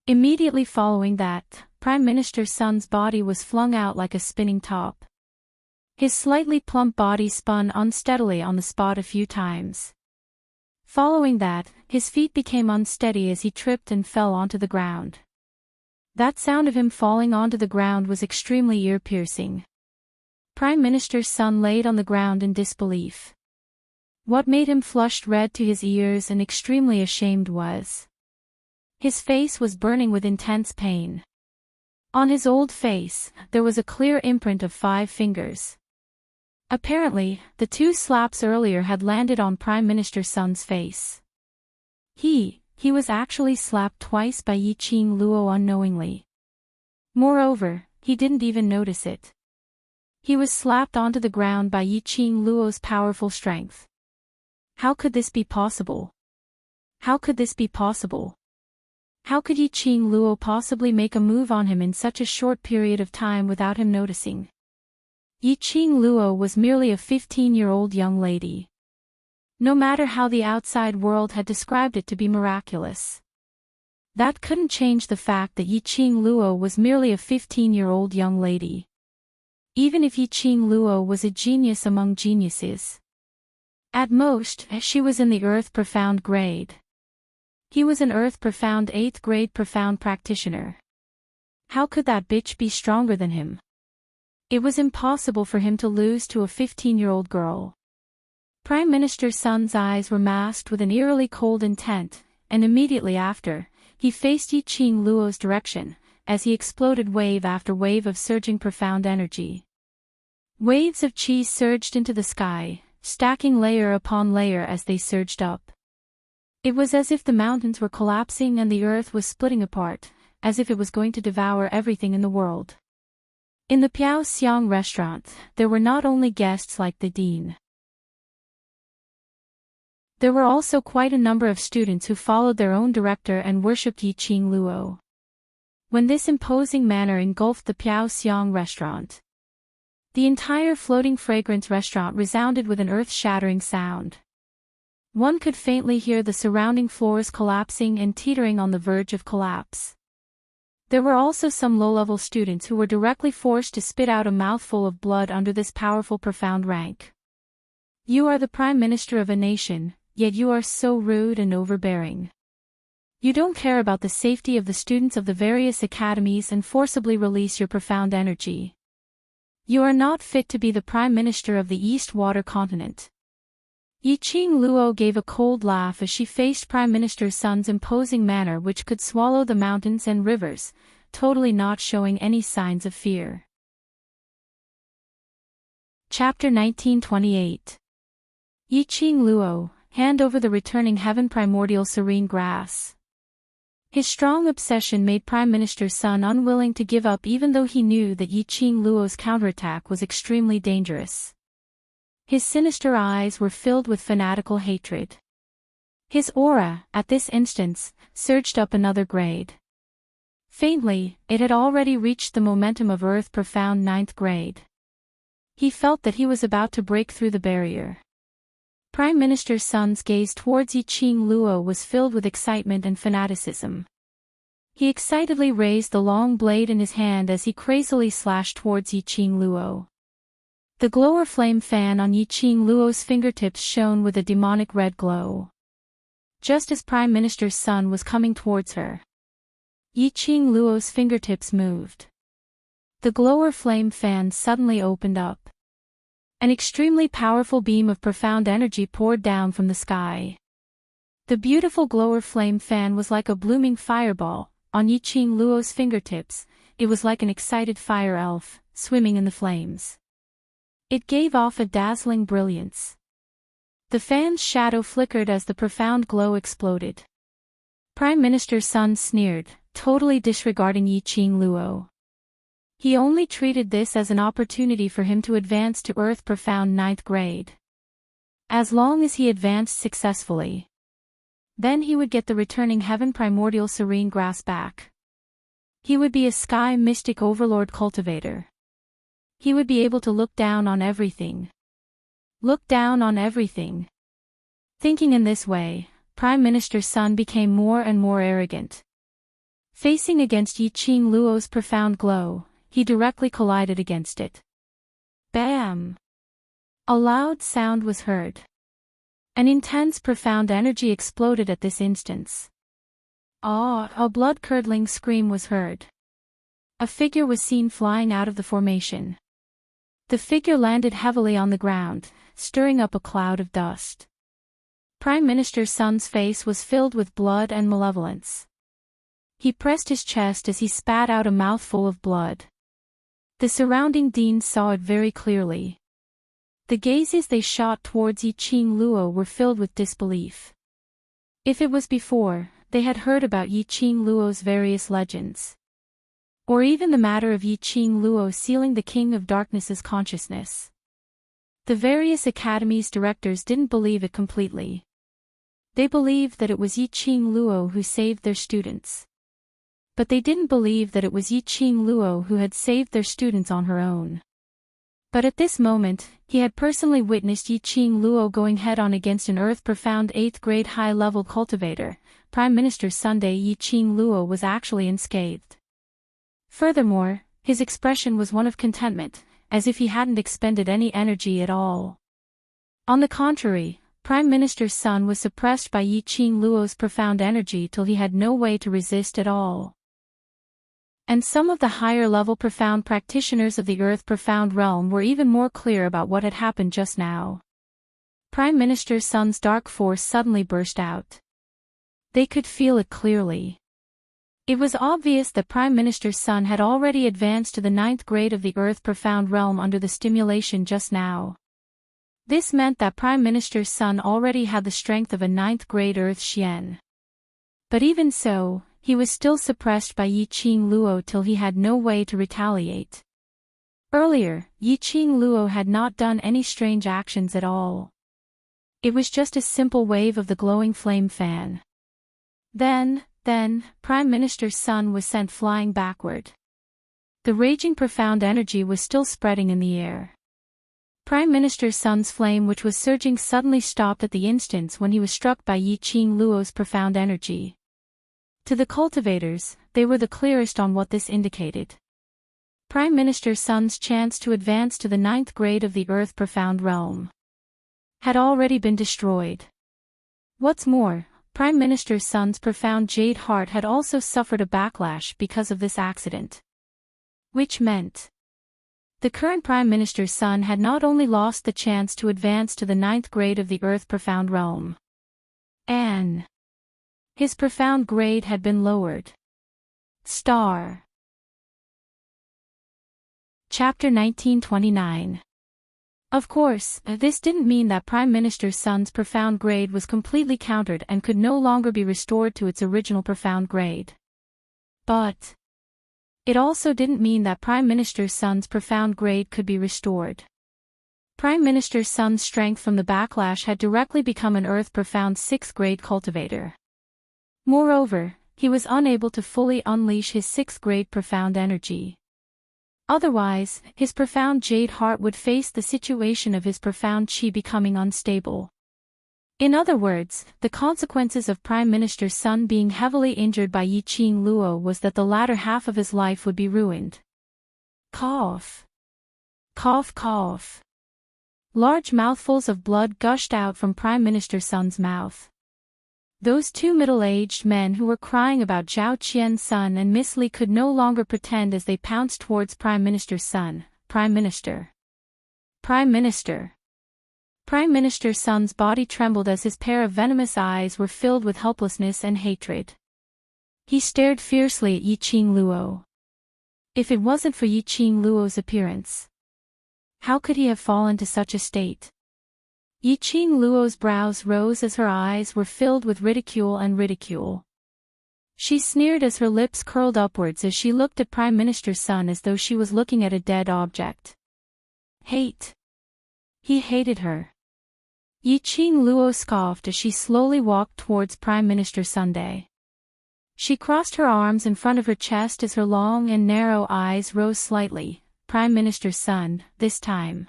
S1: Immediately following that, Prime Minister Sun's body was flung out like a spinning top. His slightly plump body spun unsteadily on the spot a few times. Following that, his feet became unsteady as he tripped and fell onto the ground. That sound of him falling onto the ground was extremely ear-piercing. Prime Minister Sun laid on the ground in disbelief. What made him flushed red to his ears and extremely ashamed was his face was burning with intense pain. On his old face, there was a clear imprint of 5 fingers. Apparently, the 2 slaps earlier had landed on Prime Minister Sun's face. He was actually slapped twice by Yiqing Luo unknowingly. Moreover, he didn't even notice it. He was slapped onto the ground by Yiqing Luo's powerful strength. How could this be possible? How could this be possible? How could Yiqing Luo possibly make a move on him in such a short period of time without him noticing? Yiqing Luo was merely a 15-year-old young lady. No matter how the outside world had described it to be miraculous, that couldn't change the fact that Yiqing Luo was merely a 15-year-old young lady. Even if Yiqing Luo was a genius among geniuses, at most, she was in the Earth Profound grade. He was an Earth Profound 8th grade Profound practitioner. How could that bitch be stronger than him? It was impossible for him to lose to a 15-year-old girl. Prime Minister Sun's eyes were masked with an eerily cold intent, and immediately after, he faced Yiqing Luo's direction, as he exploded wave after wave of surging profound energy. Waves of chi surged into the sky, stacking layer upon layer as they surged up. It was as if the mountains were collapsing and the earth was splitting apart, as if it was going to devour everything in the world. In the Piao Xiang restaurant, there were not only guests like the dean. There were also quite a number of students who followed their own director and worshipped Yiqing Luo. When this imposing manner engulfed the Piao Xiang restaurant, the entire floating fragrance restaurant resounded with an earth-shattering sound. One could faintly hear the surrounding floors collapsing and teetering on the verge of collapse. There were also some low-level students who were directly forced to spit out a mouthful of blood under this powerful profound rank. You are the prime minister of a nation, yet you are so rude and overbearing. You don't care about the safety of the students of the various academies and forcibly release your profound energy. You are not fit to be the prime minister of the East Water continent. Yiqing Luo gave a cold laugh as she faced Prime Minister Sun's imposing manner, which could swallow the mountains and rivers, totally not showing any signs of fear. Chapter 1928. Yiqing Luo, hand over the returning heaven primordial serene grass. His strong obsession made Prime Minister Sun unwilling to give up, even though he knew that Yiqing Luo's counterattack was extremely dangerous. His sinister eyes were filled with fanatical hatred. His aura, at this instance, surged up another grade. Faintly, it had already reached the momentum of Earth Profound 9th grade. He felt that he was about to break through the barrier. Prime Minister Sun's gaze towards Yiqing Luo was filled with excitement and fanaticism. He excitedly raised the long blade in his hand as he crazily slashed towards Yiqing Luo. The glower flame fan on Yiqing Luo's fingertips shone with a demonic red glow. Just as Prime Minister Sun was coming towards her, Yiqing Luo's fingertips moved. The glower flame fan suddenly opened up. An extremely powerful beam of profound energy poured down from the sky. The beautiful glower flame fan was like a blooming fireball. On Yiqing Luo's fingertips, it was like an excited fire elf, swimming in the flames. It gave off a dazzling brilliance. The fan's shadow flickered as the profound glow exploded. Prime Minister Sun sneered, totally disregarding Yiqing Luo. He only treated this as an opportunity for him to advance to Earth Profound 9th grade. As long as he advanced successfully, then he would get the returning heaven primordial serene grass back. He would be a sky mystic overlord cultivator. He would be able to look down on everything. Look down on everything. Thinking in this way, Prime Minister Sun became more and more arrogant. Facing against Yiqing Luo's profound glow, he directly collided against it. Bam! A loud sound was heard. An intense profound energy exploded at this instance. A blood-curdling scream was heard. A figure was seen flying out of the formation. The figure landed heavily on the ground, stirring up a cloud of dust. Prime Minister Sun's face was filled with blood and malevolence. He pressed his chest as he spat out a mouthful of blood. The surrounding deans saw it very clearly. The gazes they shot towards Yiqing Luo were filled with disbelief. If it was before, they had heard about Yiqing Luo's various legends, or even the matter of Yiqing Luo sealing the King of Darkness's consciousness, the various academies' directors didn't believe it completely. They believed that it was Yiqing Luo who saved their students. But they didn't believe that it was Yiqing Luo who had saved their students on her own. But at this moment, he had personally witnessed Yiqing Luo going head-on against an Earth Profound 8th grade high-level cultivator. Prime Minister Sunday Yiqing Luo was actually unscathed. Furthermore, his expression was one of contentment, as if he hadn't expended any energy at all. On the contrary, Prime Minister Sun was suppressed by Yiqing Luo's profound energy till he had no way to resist at all. And some of the higher-level profound practitioners of the Earth Profound realm were even more clear about what had happened just now. Prime Minister Sun's dark force suddenly burst out. They could feel it clearly. It was obvious that Prime Minister Sun had already advanced to the 9th grade of the Earth Profound realm under the stimulation just now. This meant that Prime Minister Sun already had the strength of a 9th grade Earth Xian. But even so, he was still suppressed by Yiqing Luo till he had no way to retaliate. Earlier, Yiqing Luo had not done any strange actions at all. It was just a simple wave of the glowing flame fan. Then, Prime Minister Sun was sent flying backward. The raging profound energy was still spreading in the air. Prime Minister Sun's flame, which was surging, suddenly stopped at the instant when he was struck by Yiqing Luo's profound energy. To the cultivators, they were the clearest on what this indicated. Prime Minister Sun's chance to advance to the 9th grade of the Earth Profound Realm had already been destroyed. What's more, Prime Minister Sun's profound jade heart had also suffered a backlash because of this accident. Which meant the current Prime Minister Sun had not only lost the chance to advance to the 9th grade of the Earth Profound Realm, and his profound grade had been lowered. Star. Chapter 1929. Of course, this didn't mean that Prime Minister Sun's profound grade was completely countered and could no longer be restored to its original profound grade. But it also didn't mean that Prime Minister Sun's profound grade could be restored. Prime Minister Sun's strength from the backlash had directly become an Earth Profound 6th grade cultivator. Moreover, he was unable to fully unleash his 6th grade profound energy. Otherwise, his profound jade heart would face the situation of his profound chi becoming unstable. In other words, the consequences of Prime Minister Sun being heavily injured by Yi Qing Luo was that the latter half of his life would be ruined. Cough. Cough cough. Large mouthfuls of blood gushed out from Prime Minister Sun's mouth. Those two middle-aged men who were crying about Zhao Qian Sun and Miss Li could no longer pretend as they pounced towards Prime Minister Sun. Prime Minister. Prime Minister. Prime Minister Sun's body trembled as his pair of venomous eyes were filled with helplessness and hatred. He stared fiercely at Yi Qing Luo. If it wasn't for Yi Qing Luo's appearance, how could he have fallen to such a state? Yi Qing Luo's brows rose as her eyes were filled with ridicule and ridicule. She sneered as her lips curled upwards as she looked at Prime Minister Sun as though she was looking at a dead object. Hate. He hated her. Yi Qing Luo scoffed as she slowly walked towards Prime Minister Sunday. She crossed her arms in front of her chest as her long and narrow eyes rose slightly. Prime Minister Sun, this time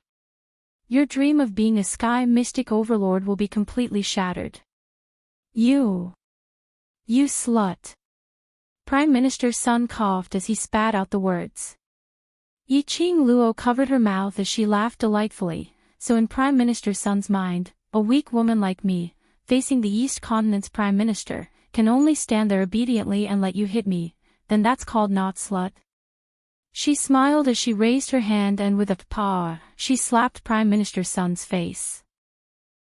S1: your dream of being a sky mystic overlord will be completely shattered. You slut. Prime Minister Sun coughed as he spat out the words. Yi Qing Luo covered her mouth as she laughed delightfully. So in Prime Minister Sun's mind, a weak woman like me, facing the East Continent's Prime Minister, can only stand there obediently and let you hit me, then that's called not slut. She smiled as she raised her hand and with a paw, she slapped Prime Minister Sun's face.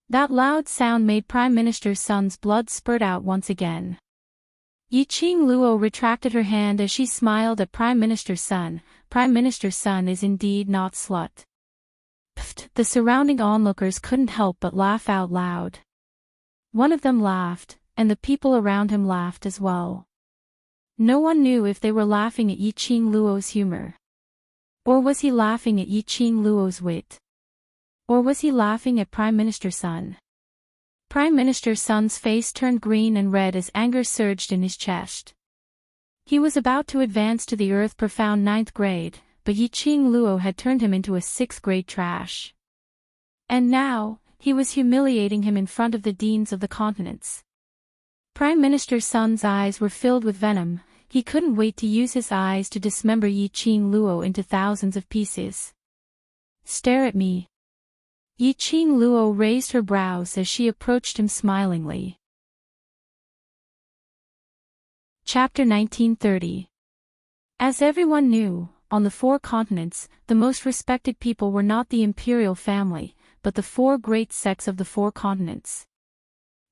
S1: That loud sound made Prime Minister Sun's blood spurt out once again. Yi Qing Luo retracted her hand as she smiled at Prime Minister Sun. Prime Minister Sun is indeed not slut. Pfft, the surrounding onlookers couldn't help but laugh out loud. One of them laughed, and the people around him laughed as well. No one knew if they were laughing at Yi Qing Luo's humor. Or was he laughing at Yi Qing Luo's wit? Or was he laughing at Prime Minister Sun? Prime Minister Sun's face turned green and red as anger surged in his chest. He was about to advance to the Earth Profound 9th grade, but Yi Qing Luo had turned him into a 6th grade trash. And now, he was humiliating him in front of the deans of the continents. Prime Minister Sun's eyes were filled with venom. He couldn't wait to use his eyes to dismember Yi Qing Luo into thousands of pieces. Stare at me. Yi Qing Luo raised her brows as she approached him smilingly. Chapter 1930. As everyone knew, on the 4 continents, the most respected people were not the imperial family, but the 4 great sects of the 4 continents.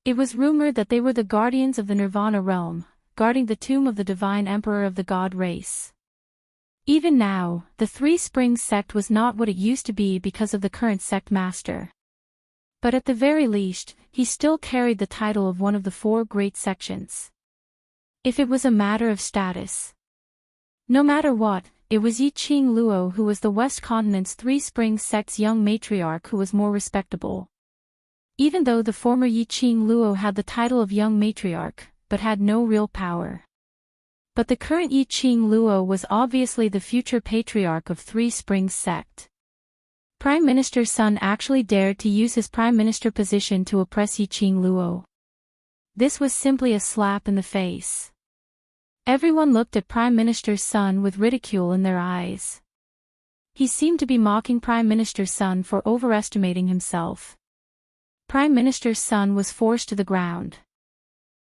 S1: It was rumored that they were the guardians of the Nirvana realm, guarding the tomb of the divine emperor of the god race. Even now, the Three Springs sect was not what it used to be because of the current sect master. But at the very least, he still carried the title of one of the 4 great sections. If it was a matter of status. No matter what, it was Yi Qing Luo who was the West Continent's Three Springs sect's young matriarch who was more respectable. Even though the former Yi Qing Luo had the title of young matriarch, but had no real power. But the current Yi Qing Luo was obviously the future patriarch of Three Springs sect. Prime Minister Sun actually dared to use his prime minister position to oppress Yi Qing Luo. This was simply a slap in the face. Everyone looked at Prime Minister's son with ridicule in their eyes. He seemed to be mocking Prime Minister's son for overestimating himself. Prime Minister's son was forced to the ground.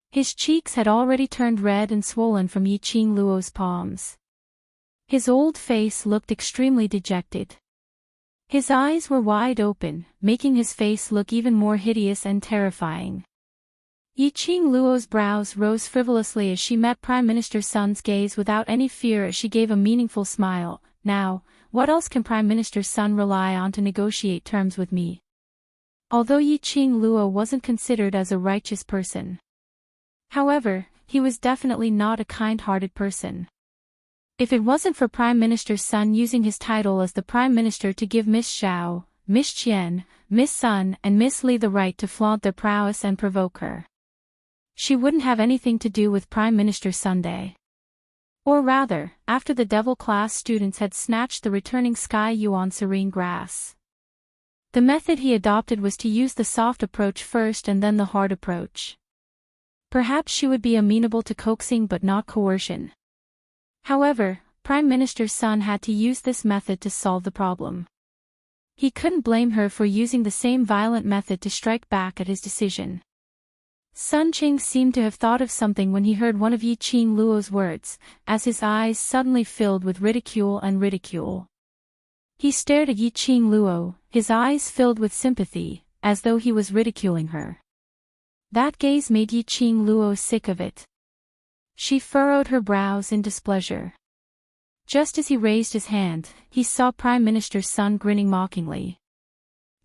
S1: His cheeks had already turned red and swollen from Yi Qing Luo's palms. His old face looked extremely dejected. His eyes were wide open, making his face look even more hideous and terrifying. Yi Qing Luo's brows rose frivolously as she met Prime Minister's son's gaze without any fear as she gave a meaningful smile. Now, what else can Prime Minister's son rely on to negotiate terms with me? Although Yi Qing Luo wasn't considered as a righteous person. However, he was definitely not a kind-hearted person. If it wasn't for Prime Minister's son using his title as the Prime Minister to give Miss Xiao, Miss Qian, Miss Sun and Miss Li the right to flaunt their prowess and provoke her, she wouldn't have anything to do with Prime Minister Sunday. Or rather, after the devil class students had snatched the returning Sky Yuan serene grass. The method he adopted was to use the soft approach first and then the hard approach. Perhaps she would be amenable to coaxing but not coercion. However, Prime Minister's son had to use this method to solve the problem. He couldn't blame her for using the same violent method to strike back at his decision. Sun Qing seemed to have thought of something when he heard one of Yi Qing Luo's words, as his eyes suddenly filled with ridicule. He stared at Yi Qing Luo, his eyes filled with sympathy, as though he was ridiculing her. That gaze made Yi Qing Luo sick of it. She furrowed her brows in displeasure. Just as he raised his hand, he saw Prime Minister's son grinning mockingly.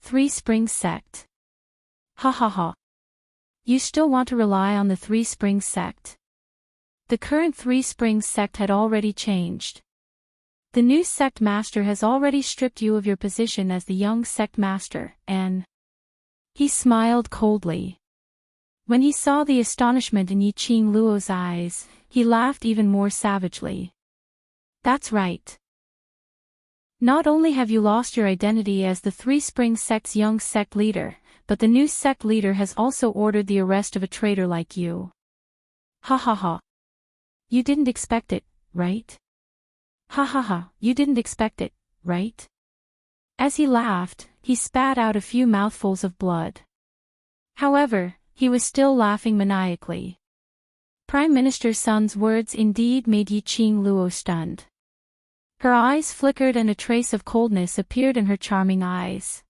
S1: Three Springs Sect. Ha ha ha. You still want to rely on the Three Springs Sect? The current Three Springs Sect had already changed. The new sect master has already stripped you of your position as the young sect master, and... He smiled coldly. When he saw the astonishment in Yi Qing Luo's eyes, he laughed even more savagely. That's right. Not only have you lost your identity as the Three Springs Sect's young sect leader, but the new sect leader has also ordered the arrest of a traitor like you. Ha ha ha. You didn't expect it, right? Ha ha ha, you didn't expect it, right? As he laughed, he spat out a few mouthfuls of blood. However, he was still laughing maniacally. Prime Minister's son's words indeed made Yi Qing Luo stunned. Her eyes flickered and a trace of coldness appeared in her charming eyes.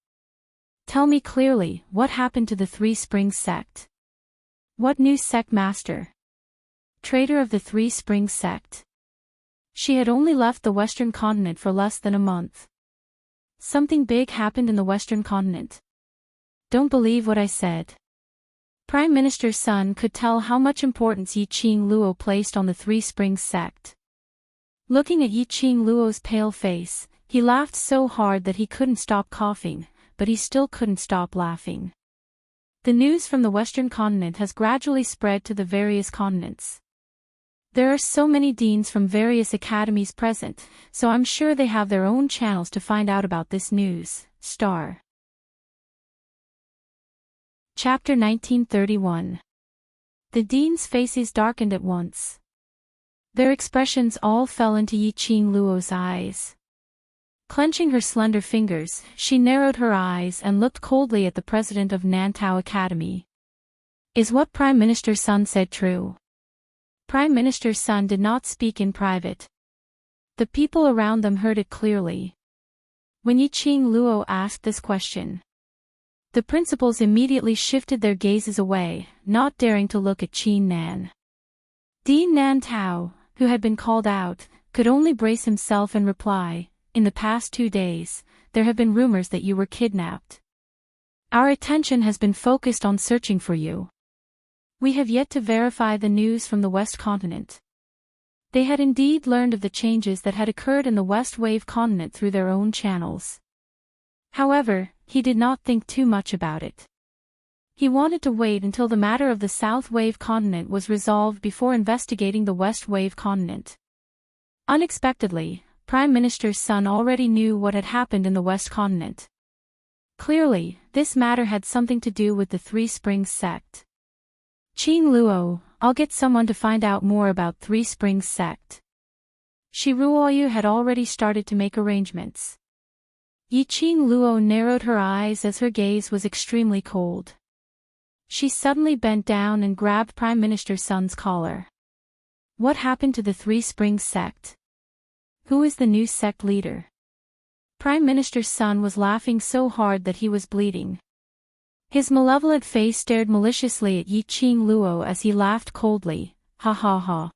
S1: Tell me clearly, what happened to the Three Springs Sect? What new sect master? Traitor of the Three Springs Sect. She had only left the Western continent for less than a month. Something big happened in the Western continent. Don't believe what I said. Prime Minister's son could tell how much importance Yi Qing Luo placed on the Three Springs Sect. Looking at Yi Qing Luo's pale face, he laughed so hard that he couldn't stop coughing, but he still couldn't stop laughing. The news from the Western continent has gradually spread to the various continents. There are so many deans from various academies present, so I'm sure they have their own channels to find out about this news. Star. Chapter 1931. The deans' faces darkened at once. Their expressions all fell into Yi Qing Luo's eyes. Clenching her slender fingers, she narrowed her eyes and looked coldly at the president of Nantao Academy. Is what Prime Minister's son said true? Prime Minister's son did not speak in private. The people around them heard it clearly. When Yi Qing Luo asked this question, the principals immediately shifted their gazes away, not daring to look at Qin Nan. Dean Nantao, who had been called out, could only brace himself and reply, in the past 2 days, there have been rumors that you were kidnapped. Our attention has been focused on searching for you. We have yet to verify the news from the West continent. They had indeed learned of the changes that had occurred in the West Wave continent through their own channels. However, he did not think too much about it. He wanted to wait until the matter of the South Wave continent was resolved before investigating the West Wave continent. Unexpectedly, Prime Minister's son already knew what had happened in the West continent. Clearly, this matter had something to do with the Three Springs Sect. Qing Luo, I'll get someone to find out more about Three Springs sect. Shi Ruoyu had already started to make arrangements. Yi Qing Luo narrowed her eyes as her gaze was extremely cold. She suddenly bent down and grabbed Prime Minister Sun's collar. What happened to the Three Springs sect? Who is the new sect leader? Prime Minister Sun was laughing so hard that he was bleeding. His malevolent face stared maliciously at Yi Qing Luo as he laughed coldly, ha ha ha.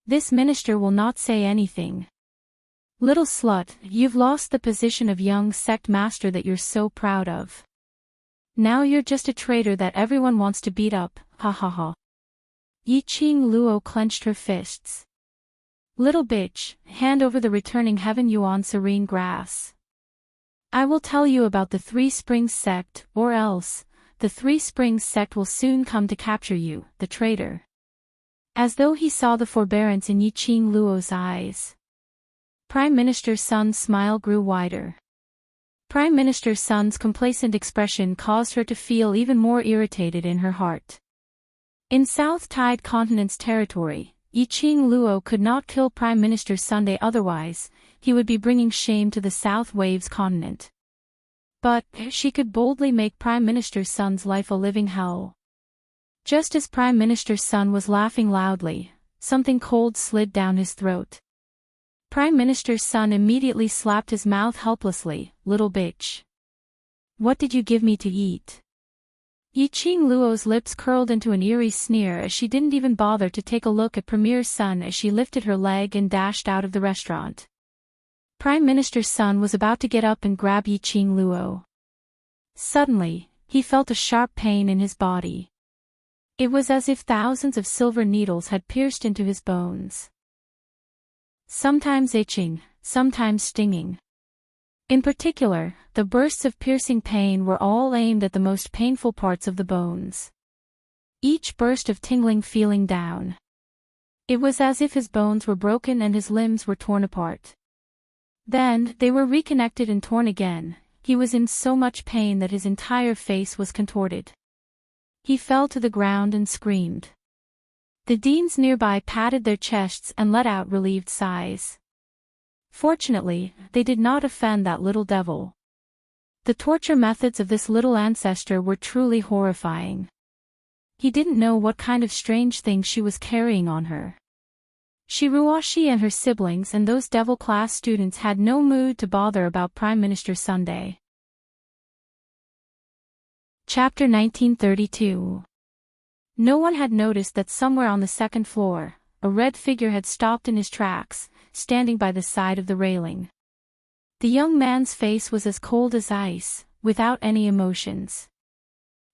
S1: This minister will not say anything. Little slut, you've lost the position of young sect master that you're so proud of. Now you're just a traitor that everyone wants to beat up, ha ha ha. Yi Qing Luo clenched her fists. Little bitch, hand over the returning heaven yuan serene grass. I will tell you about the Three Springs sect, or else, the Three Springs sect will soon come to capture you, the traitor. As though he saw the forbearance in Yi Qing Luo's eyes. Prime Minister Sun's smile grew wider. Prime Minister Sun's complacent expression caused her to feel even more irritated in her heart. In South Tide Continent's territory, Yi Qing Luo could not kill Prime Minister Sunday, otherwise, he would be bringing shame to the South Waves continent. But, she could boldly make Prime Minister Sun's life a living hell. Just as Prime Minister Sun was laughing loudly, something cold slid down his throat. Prime Minister Sun immediately slapped his mouth helplessly, little bitch. What did you give me to eat? Yi Qing Luo's lips curled into an eerie sneer as she didn't even bother to take a look at Premier Sun as she lifted her leg and dashed out of the restaurant. Prime Minister Sun was about to get up and grab Yi Qing Luo. Suddenly, he felt a sharp pain in his body. It was as if thousands of silver needles had pierced into his bones. Sometimes itching, sometimes stinging. In particular, the bursts of piercing pain were all aimed at the most painful parts of the bones. Each burst of tingling feeling down. It was as if his bones were broken and his limbs were torn apart. Then, they were reconnected and torn again. He was in so much pain that his entire face was contorted. He fell to the ground and screamed. The deans nearby patted their chests and let out relieved sighs. Fortunately, they did not offend that little devil. The torture methods of this little ancestor were truly horrifying. He didn't know what kind of strange thing she was carrying on her. Shiruoshi and her siblings and those devil-class students had no mood to bother about Prime Minister Sunday. Chapter 1932. No one had noticed that somewhere on the second floor, a red figure had stopped in his tracks, standing by the side of the railing. The young man's face was as cold as ice, without any emotions.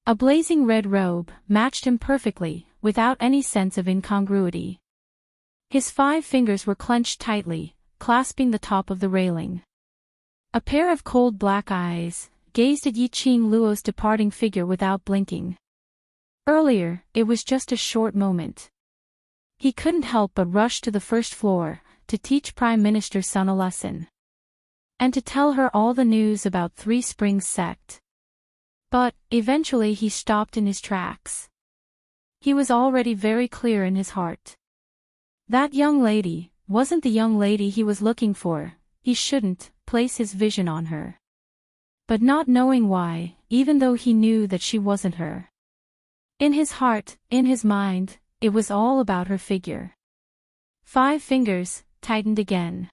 S1: A blazing red robe matched him perfectly, without any sense of incongruity. His 5 fingers were clenched tightly, clasping the top of the railing. A pair of cold black eyes gazed at Yi Qing Luo's departing figure without blinking. Earlier, it was just a short moment. He couldn't help but rush to the first floor, to teach Prime Minister Sun a lesson. And to tell her all the news about Three Springs sect. But, eventually he stopped in his tracks. He was already very clear in his heart. That young lady wasn't the young lady he was looking for. He shouldn't place his vision on her. But not knowing why, even though he knew that she wasn't her. In his heart, in his mind, it was all about her figure. 5 fingers tightened again.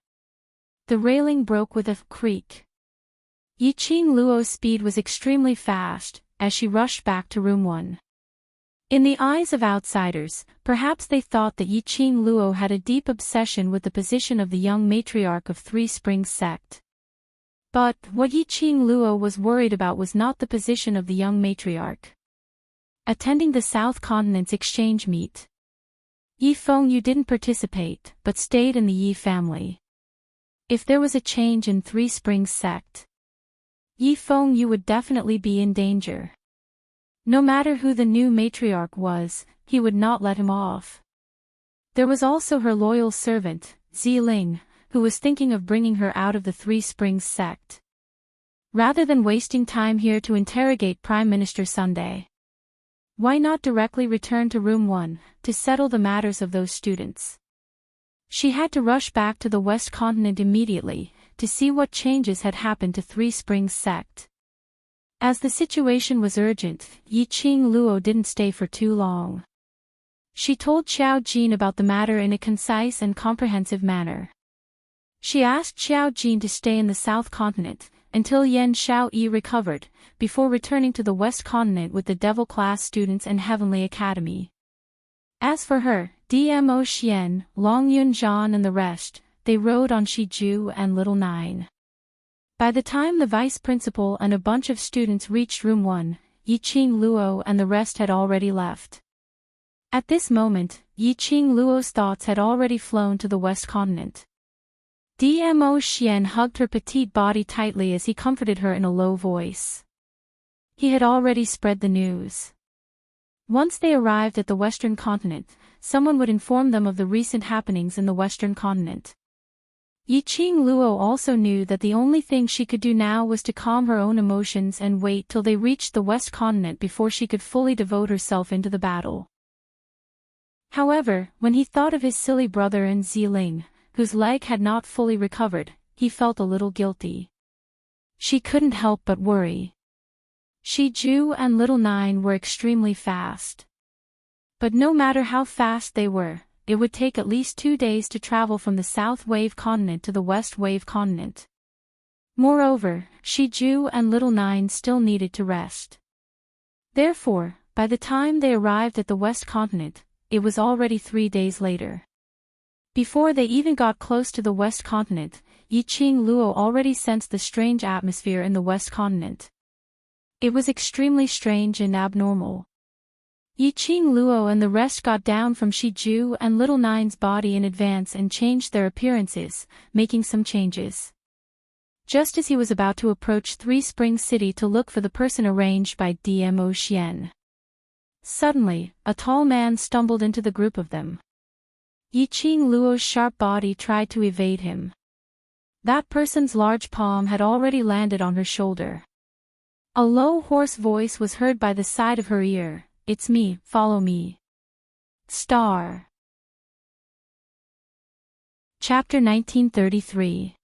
S1: The railing broke with a creak. Yi Qing Luo's speed was extremely fast, as she rushed back to room 1. In the eyes of outsiders, perhaps they thought that Yi Qing Luo had a deep obsession with the position of the young matriarch of Three Springs sect. But, what Yi Qing Luo was worried about was not the position of the young matriarch. Attending the South Continent's exchange meet. Yi Fengyu didn't participate, but stayed in the Yi family. If there was a change in Three Springs sect, Yi Fengyu would definitely be in danger. No matter who the new matriarch was, he would not let him off. There was also her loyal servant, Ziling, who was thinking of bringing her out of the Three Springs sect. Rather than wasting time here to interrogate Prime Minister Sunday, Why not directly return to room 1, to settle the matters of those students? She had to rush back to the West Continent immediately, to see what changes had happened to Three Springs sect. As the situation was urgent, Yiqing Luo didn't stay for too long. She told Xiao Jin about the matter in a concise and comprehensive manner. She asked Xiao Jin to stay in the South Continent, until Yan Xiaoyi recovered, before returning to the West Continent with the Devil Class students and Heavenly Academy. As for her, Dmo Xian, Long Yunzhan and the rest, they rode on Shiju and Little Nine. By the time the vice principal and a bunch of students reached room 1, Yiqing Luo and the rest had already left. At this moment, Yiqing Luo's thoughts had already flown to the West Continent. Dmo Xian hugged her petite body tightly as he comforted her in a low voice. He had already spread the news. Once they arrived at the Western Continent, someone would inform them of the recent happenings in the Western Continent. Yiqing Luo also knew that the only thing she could do now was to calm her own emotions and wait till they reached the West Continent before she could fully devote herself into the battle. However, when he thought of his silly brother and Ziling, whose leg had not fully recovered, he felt a little guilty. She couldn't help but worry. Shiju and Little Nine were extremely fast. But no matter how fast they were, it would take at least 2 days to travel from the South Wave Continent to the West Wave Continent. Moreover, Shiju and Little Nine still needed to rest. Therefore, by the time they arrived at the West Continent, it was already 3 days later. Before they even got close to the West Continent, Yiqing Luo already sensed the strange atmosphere in the West Continent. It was extremely strange and abnormal. Yiqing Luo and the rest got down from Shiju and Little Nine's body in advance and changed their appearances, making some changes. Just as he was about to approach Three Springs City to look for the person arranged by Dmo Xian. Suddenly, a tall man stumbled into the group of them. Yiqing Luo's sharp body tried to evade him. That person's large palm had already landed on her shoulder. A low hoarse voice was heard by the side of her ear. "It's me, follow me." Star. Chapter 1933.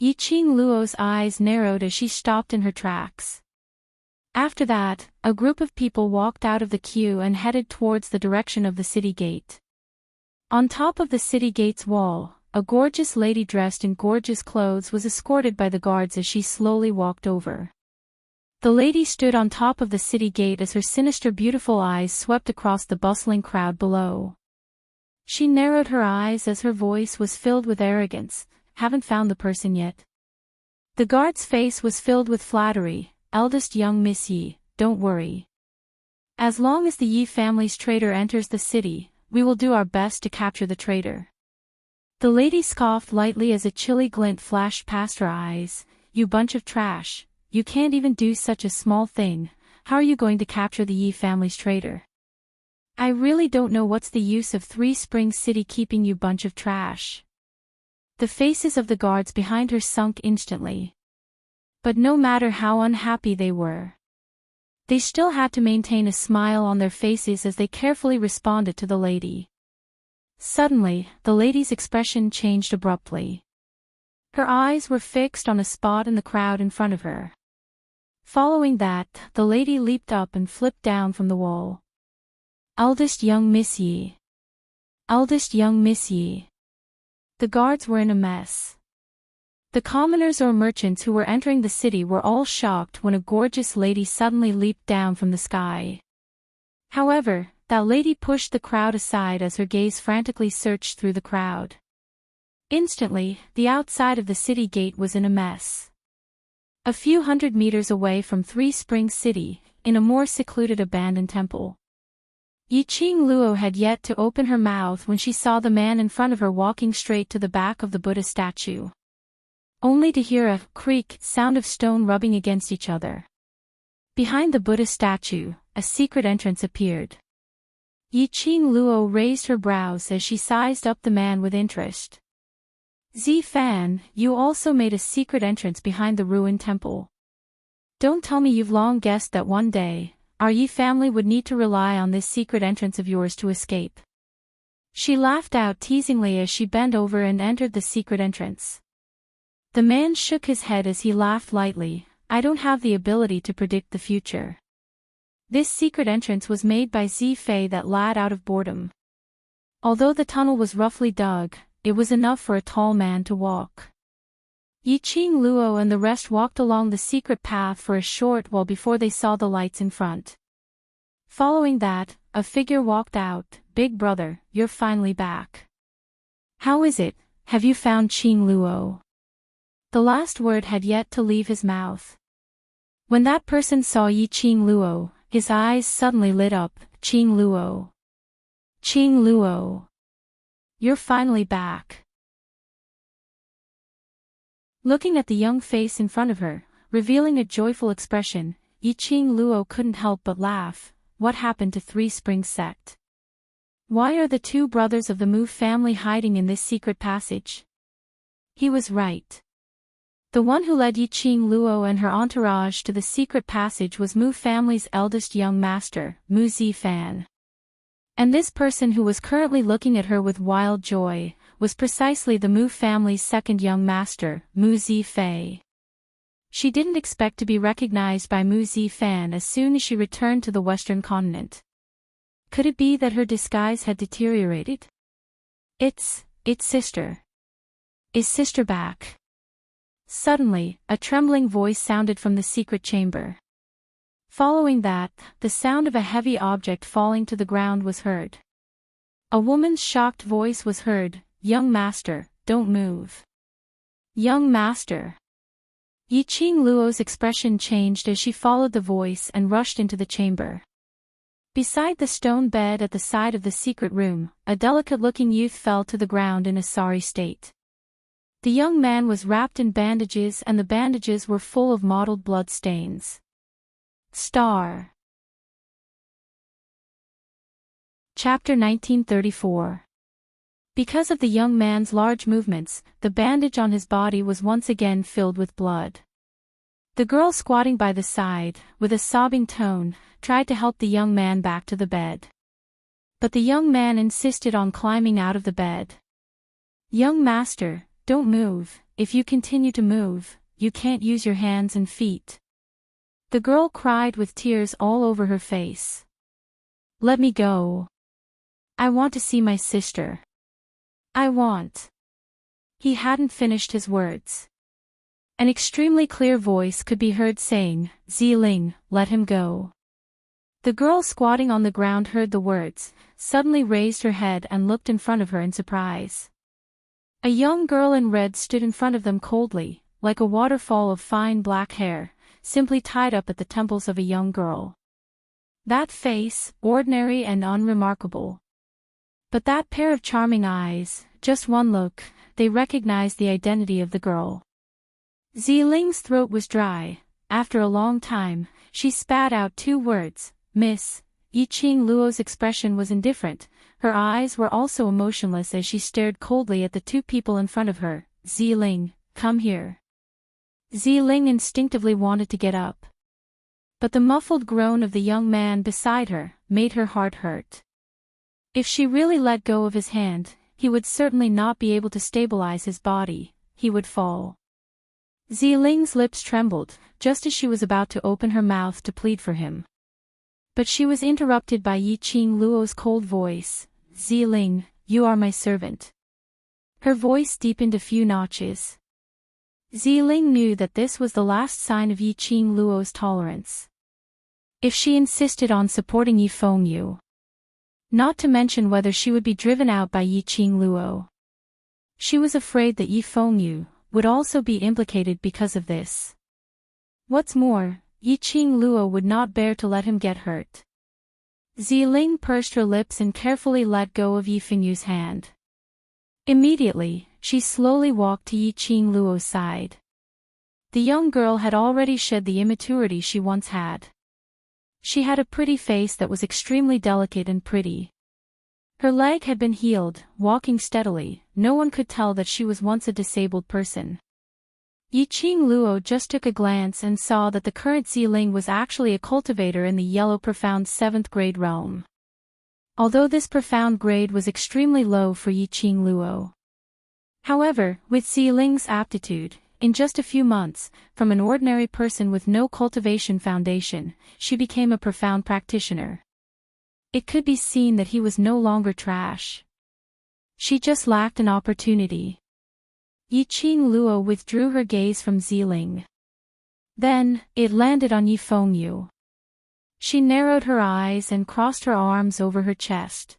S1: Yiqing Luo's eyes narrowed as she stopped in her tracks. After that, a group of people walked out of the queue and headed towards the direction of the city gate. On top of the city gate's wall, a gorgeous lady dressed in gorgeous clothes was escorted by the guards as she slowly walked over. The lady stood on top of the city gate as her sinister beautiful eyes swept across the bustling crowd below. She narrowed her eyes as her voice was filled with arrogance. "Haven't found the person yet." The guard's face was filled with flattery. "Eldest young Miss Yi, don't worry. As long as the Yi family's traitor enters the city, we will do our best to capture the traitor." The lady scoffed lightly as a chilly glint flashed past her eyes. "You bunch of trash, you can't even do such a small thing. How are you going to capture the Yi family's traitor? I really don't know what's the use of Three Springs City keeping you bunch of trash." The faces of the guards behind her sunk instantly. But no matter how unhappy they were, they still had to maintain a smile on their faces as they carefully responded to the lady. Suddenly, the lady's expression changed abruptly. Her eyes were fixed on a spot in the crowd in front of her. Following that, the lady leaped up and flipped down from the wall. "Eldest young Miss Yi. Eldest young Miss Yi." The guards were in a mess. The commoners or merchants who were entering the city were all shocked when a gorgeous lady suddenly leaped down from the sky. However, that lady pushed the crowd aside as her gaze frantically searched through the crowd. Instantly, the outside of the city gate was in a mess. A few hundred meters away from Three Springs City, in a more secluded abandoned temple. Yiqing Luo had yet to open her mouth when she saw the man in front of her walking straight to the back of the Buddha statue. Only to hear a creak sound of stone rubbing against each other. Behind the Buddha statue, a secret entrance appeared. Yiqing Luo raised her brows as she sized up the man with interest. "Fan, you also made a secret entrance behind the ruined temple. Don't tell me you've long guessed that one day, our Yi family would need to rely on this secret entrance of yours to escape. She laughed out teasingly as she bent over and entered the secret entrance. The man shook his head as he laughed lightly. I don't have the ability to predict the future. This secret entrance was made by Fei, that lad, out of boredom. Although the tunnel was roughly dug, it was enough for a tall man to walk. Yiqing Luo and the rest walked along the secret path for a short while before they saw the lights in front. Following that, a figure walked out. Big brother, you're finally back. How is it, have you found Qing Luo? The last word had yet to leave his mouth. When that person saw Yiqing Luo, his eyes suddenly lit up. Qing Luo. Qing Luo. You're finally back. Looking at the young face in front of her, revealing a joyful expression, Yiqing Luo couldn't help but laugh. What happened to Three Springs sect? Why are the two brothers of the Mu family hiding in this secret passage? He was right. The one who led Yiqing Luo and her entourage to the secret passage was Mu family's eldest young master, Mu Zifan. And this person who was currently looking at her with wild joy, was precisely the Mu family's second young master, Mu Zifei. She didn't expect to be recognized by Mu Zifan as soon as she returned to the western continent. Could it be that her disguise had deteriorated? It's sister. Is sister back? Suddenly, a trembling voice sounded from the secret chamber. Following that, the sound of a heavy object falling to the ground was heard. A woman's shocked voice was heard. Young master, don't move. Young master. Yiqing Luo's expression changed as she followed the voice and rushed into the chamber. Beside the stone bed at the side of the secret room, a delicate-looking youth fell to the ground in a sorry state. The young man was wrapped in bandages and the bandages were full of mottled blood stains. Star. Chapter 1934. Because of the young man's large movements, the bandage on his body was once again filled with blood. The girl squatting by the side, with a sobbing tone, tried to help the young man back to the bed. But the young man insisted on climbing out of the bed. Young master, don't move. If you continue to move, you can't use your hands and feet. The girl cried with tears all over her face. Let me go. I want to see my sister. I want. He hadn't finished his words. An extremely clear voice could be heard saying, Ziling, let him go. The girl squatting on the ground heard the words, suddenly raised her head and looked in front of her in surprise. A young girl in red stood in front of them coldly, like a waterfall of fine black hair, simply tied up at the temples of a young girl. That face, ordinary and unremarkable. But that pair of charming eyes, just one look, they recognized the identity of the girl. Ziling's throat was dry. After a long time, she spat out two words, Miss. Yiqing Luo's expression was indifferent, her eyes were also emotionless as she stared coldly at the two people in front of her. Ziling, come here. Ziling instinctively wanted to get up. But the muffled groan of the young man beside her made her heart hurt. If she really let go of his hand, he would certainly not be able to stabilize his body, he would fall. Ziling's lips trembled, just as she was about to open her mouth to plead for him. But she was interrupted by Yiqing Luo's cold voice. Ziling, you are my servant. Her voice deepened a few notches. Ziling knew that this was the last sign of Yiqing Luo's tolerance. If she insisted on supporting Yi Fengyu, not to mention whether she would be driven out by Yiqing Luo, she was afraid that Yi Fengyu would also be implicated because of this. What's more, Yiqing Luo would not bear to let him get hurt. Ziling pursed her lips and carefully let go of Yi Fengyu's hand. Immediately, she slowly walked to Yiqing Luo's side. The young girl had already shed the immaturity she once had. She had a pretty face that was extremely delicate and pretty. Her leg had been healed, walking steadily, no one could tell that she was once a disabled person. Yiqing Luo just took a glance and saw that the current Ziling was actually a cultivator in the yellow profound 7th grade realm. Although this profound grade was extremely low for Yiqing Luo. However, with Ziling's aptitude, in just a few months, from an ordinary person with no cultivation foundation, she became a profound practitioner. It could be seen that he was no longer trash. She just lacked an opportunity. Yiqing Luo withdrew her gaze from Ziling. Then, it landed on Yifengyu. She narrowed her eyes and crossed her arms over her chest.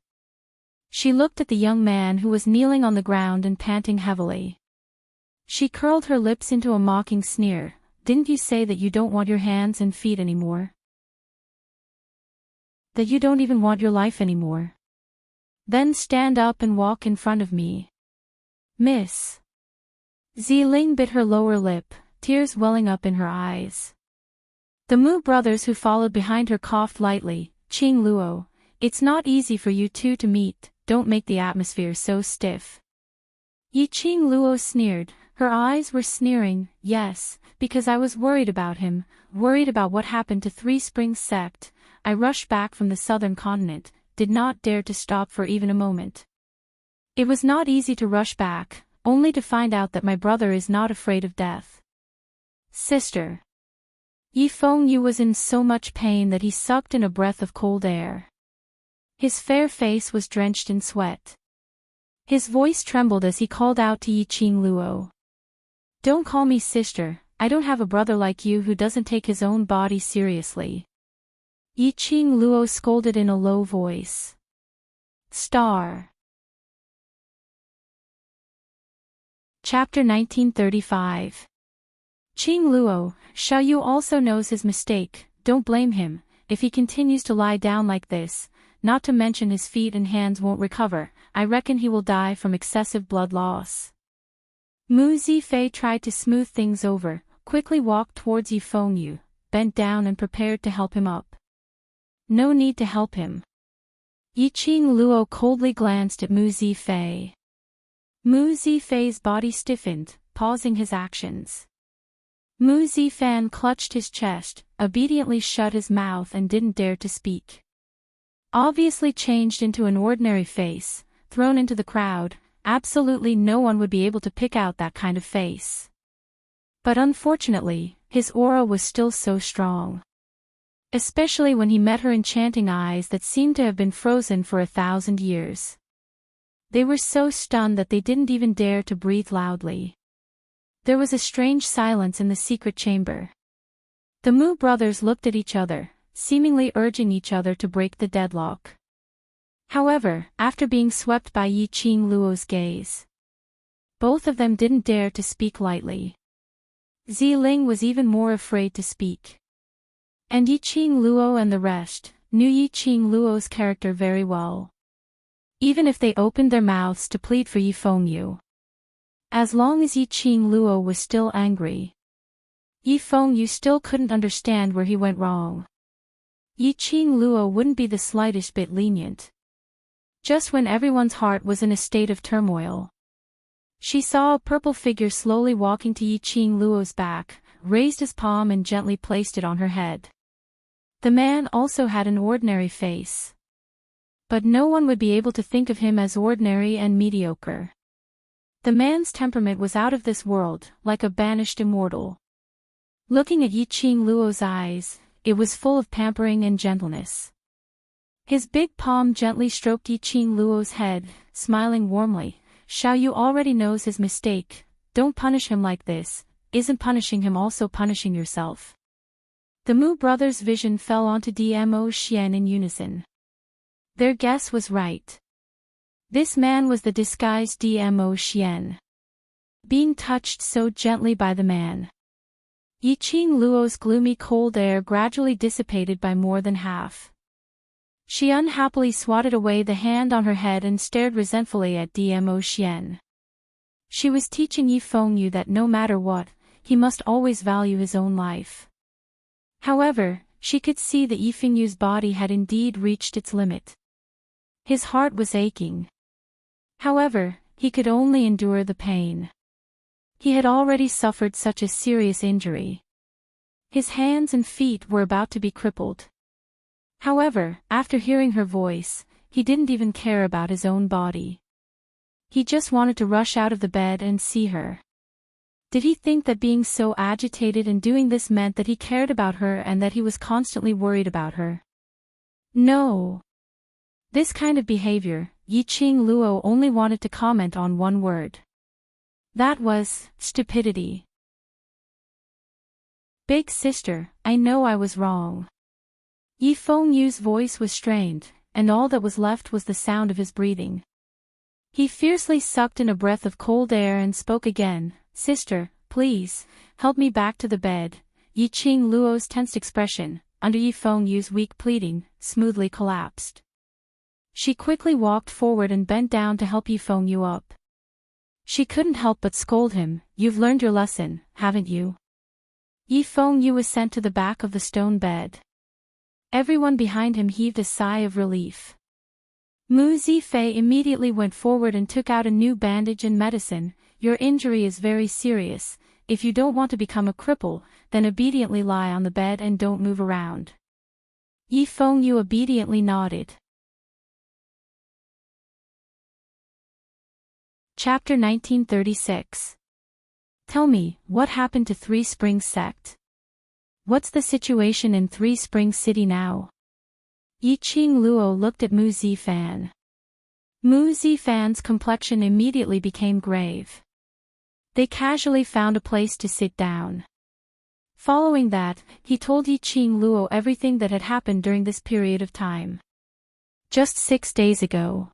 S1: She looked at the young man who was kneeling on the ground and panting heavily. She curled her lips into a mocking sneer. Didn't you say that you don't want your hands and feet anymore? That you don't even want your life anymore? Then stand up and walk in front of me. Miss. Ziling bit her lower lip, tears welling up in her eyes. The Mu brothers who followed behind her coughed lightly. Qing Luo, it's not easy for you two to meet, don't make the atmosphere so stiff. Yiqing Luo sneered, her eyes were sneering. Yes, because I was worried about him, worried about what happened to Three Springs sect. I rushed back from the southern continent, did not dare to stop for even a moment. It was not easy to rush back, only to find out that my brother is not afraid of death. Sister. Yifengyu was in so much pain that he sucked in a breath of cold air. His fair face was drenched in sweat. His voice trembled as he called out to Yiqing Luo. Don't call me sister, I don't have a brother like you who doesn't take his own body seriously. Yiqing Luo scolded in a low voice. Star. Chapter 1935. Qing Luo, Xiaoyu also knows his mistake, don't blame him, if he continues to lie down like this, not to mention his feet and hands won't recover, I reckon he will die from excessive blood loss. Mu Zifei tried to smooth things over, quickly walked towards Yifengyu, bent down and prepared to help him up. No need to help him. Yiqing Luo coldly glanced at Mu Zifei. Mu Zifei's body stiffened, pausing his actions. Mu Zifan clutched his chest, obediently shut his mouth and didn't dare to speak. Obviously changed into an ordinary face, thrown into the crowd, absolutely no one would be able to pick out that kind of face. But unfortunately, his aura was still so strong. Especially when he met her enchanting eyes that seemed to have been frozen for 1,000 years. They were so stunned that they didn't even dare to breathe loudly. There was a strange silence in the secret chamber. The Mu brothers looked at each other, seemingly urging each other to break the deadlock. However, after being swept by Yiqing Luo's gaze, both of them didn't dare to speak lightly. Ziling was even more afraid to speak. And Yiqing Luo and the rest knew Yiqing Luo's character very well. Even if they opened their mouths to plead for Yifengyu. As long as Yiqing Luo was still angry, Yifengyu still couldn't understand where he went wrong. Yiqing Luo wouldn't be the slightest bit lenient. Just when everyone's heart was in a state of turmoil, she saw a purple figure slowly walking to Yiqing Luo's back, raised his palm and gently placed it on her head. The man also had an ordinary face. But no one would be able to think of him as ordinary and mediocre. The man's temperament was out of this world, like a banished immortal. Looking at Yiqing Luo's eyes, it was full of pampering and gentleness. His big palm gently stroked Yiqing Luo's head, smiling warmly. Xiaoyu already knows his mistake, don't punish him like this, isn't punishing him also punishing yourself? The Mu brothers' vision fell onto Dmo Xian in unison. Their guess was right. This man was the disguised Dmo Xian. Being touched so gently by the man. Yiqing Luo's gloomy cold air gradually dissipated by more than half. She unhappily swatted away the hand on her head and stared resentfully at Dmo Xian. She was teaching Yifengyu that no matter what, he must always value his own life. However, she could see that Yifengyu's body had indeed reached its limit. His heart was aching. However, he could only endure the pain. He had already suffered such a serious injury. His hands and feet were about to be crippled. However, after hearing her voice, he didn't even care about his own body. He just wanted to rush out of the bed and see her. Did he think that being so agitated and doing this meant that he cared about her and that he was constantly worried about her? No. This kind of behavior, Yiqing Luo only wanted to comment on one word. That was, stupidity. Big sister, I know I was wrong. Yi Fengyu's voice was strained, and all that was left was the sound of his breathing. He fiercely sucked in a breath of cold air and spoke again, Sister, please, help me back to the bed. Yiqing Luo's tense expression, under Yi Fengyu's weak pleading, smoothly collapsed. She quickly walked forward and bent down to help Yi Fengyu up. She couldn't help but scold him, You've learned your lesson, haven't you? Yi Fengyu was sent to the back of the stone bed. Everyone behind him heaved a sigh of relief. Mu Zifei immediately went forward and took out a new bandage and medicine. Your injury is very serious. If you don't want to become a cripple, then obediently lie on the bed and don't move around. Yi Fengyu obediently nodded. Chapter 1936. Tell me, what happened to Three Springs sect? What's the situation in Three Springs City now? Yiqing Luo looked at Mu Zifan. Mu Zifan's complexion immediately became grave. They casually found a place to sit down. Following that, he told Yiqing Luo everything that had happened during this period of time. Just 6 days ago.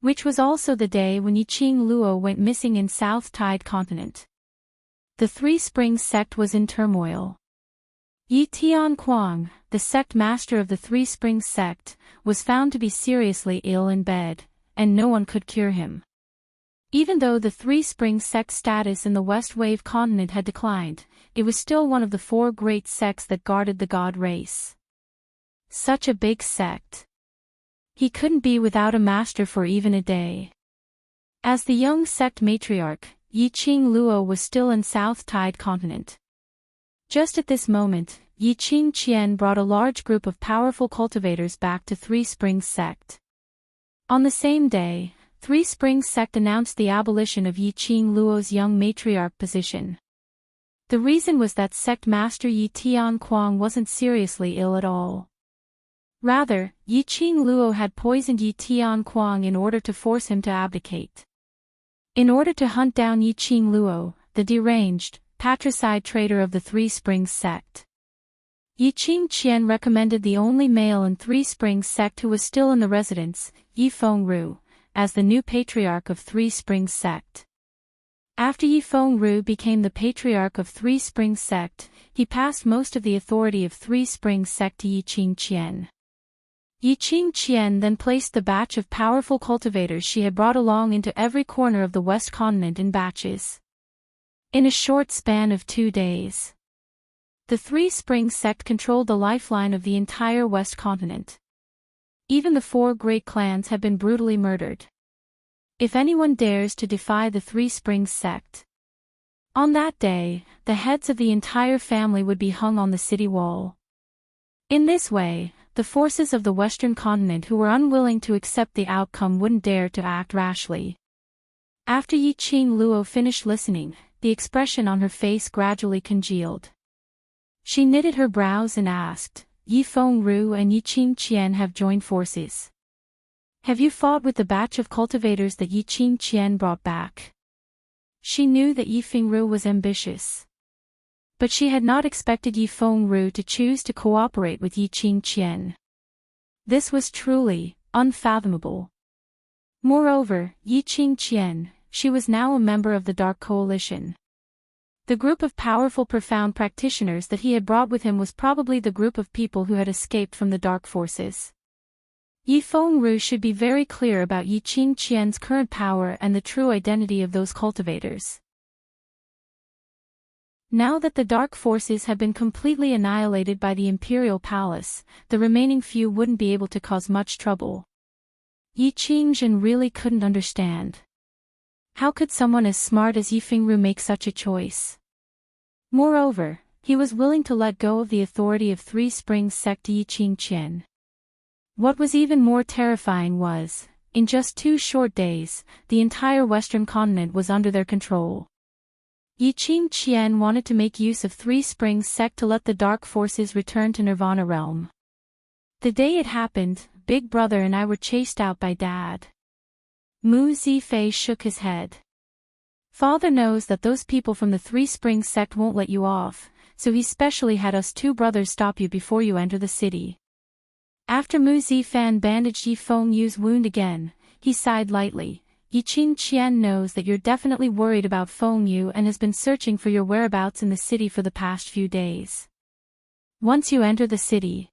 S1: Which was also the day when Yiqing Luo went missing in South Tide Continent. The Three Springs sect was in turmoil. Yi Tianquang, the sect master of the Three Springs sect, was found to be seriously ill in bed, and no one could cure him. Even though the Three Springs sect status in the West Wave continent had declined, it was still one of the 4 great sects that guarded the god race. Such a big sect. He couldn't be without a master for even a day. As the young sect matriarch, Yiqing Luo was still in South Tide Continent. Just at this moment, Yiqing Qian brought a large group of powerful cultivators back to Three Springs sect. On the same day, Three Springs sect announced the abolition of Yiqing Luo's young matriarch position. The reason was that sect master Yi Tianquang wasn't seriously ill at all. Rather, Yiqing Luo had poisoned Yi Tianquang in order to force him to abdicate. In order to hunt down Yiqing Luo, the deranged, patricide traitor of the Three Springs sect, Yiqing Qian recommended the only male in Three Springs sect who was still in the residence, Yi Fengru, as the new patriarch of Three Springs sect. After Yi Fengru became the patriarch of Three Springs sect, he passed most of the authority of Three Springs sect to Yiqing Qian. Yiqing Qian then placed the batch of powerful cultivators she had brought along into every corner of the West Continent in batches. In a short span of 2 days, the Three Springs sect controlled the lifeline of the entire West Continent. Even the 4 great clans had been brutally murdered. If anyone dares to defy the Three Springs sect, on that day, the heads of the entire family would be hung on the city wall. In this way, the forces of the Western Continent who were unwilling to accept the outcome wouldn't dare to act rashly. After Yiqing Luo finished listening, the expression on her face gradually congealed. She knitted her brows and asked, Yi Fengru and Yiqing Qian have joined forces. Have you fought with the batch of cultivators that Yiqing Qian brought back? She knew that Yi Fengru was ambitious. But she had not expected Yi Fengru to choose to cooperate with Yiqing Qian. This was truly unfathomable. Moreover, Yiqing Qian, she was now a member of the Dark Coalition. The group of powerful profound practitioners that he had brought with him was probably the group of people who had escaped from the dark forces. Yi Fengru should be very clear about Yiqing Qian's current power and the true identity of those cultivators. Now that the dark forces had been completely annihilated by the Imperial Palace, the remaining few wouldn't be able to cause much trouble. Yiqing Zhen really couldn't understand. How could someone as smart as Yifengru make such a choice? Moreover, he was willing to let go of the authority of Three Springs sect Yiqingqian. What was even more terrifying was, in just 2 short days, the entire Western continent was under their control. Yiqingqian wanted to make use of Three Springs sect to let the dark forces return to Nirvana realm. The day it happened, Big Brother and I were chased out by Dad. Mu Zifei shook his head. Father knows that those people from the Three Springs sect won't let you off, so he specially had us 2 brothers stop you before you enter the city. After Mu Zifan bandaged Yifengyu's wound again, he sighed lightly. Yiqingqian knows that you're definitely worried about Fengyu and has been searching for your whereabouts in the city for the past few days. Once you enter the city.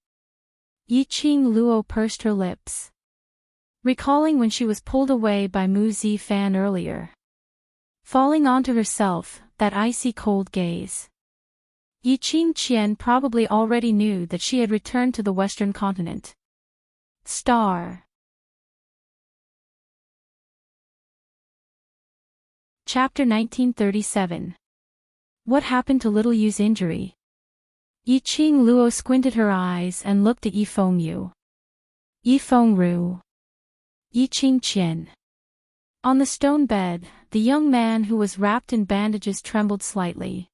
S1: Yiqing Luo pursed her lips, recalling when she was pulled away by Mu Zifan earlier. Falling onto herself, that icy cold gaze. Yiqingqian probably already knew that she had returned to the Western continent. Star. Chapter 1937. What happened to Little Yu's injury? Yiqing Luo squinted her eyes and looked at Yifengyu. Yifengru. Yiqingqian. On the stone bed, the young man who was wrapped in bandages trembled slightly.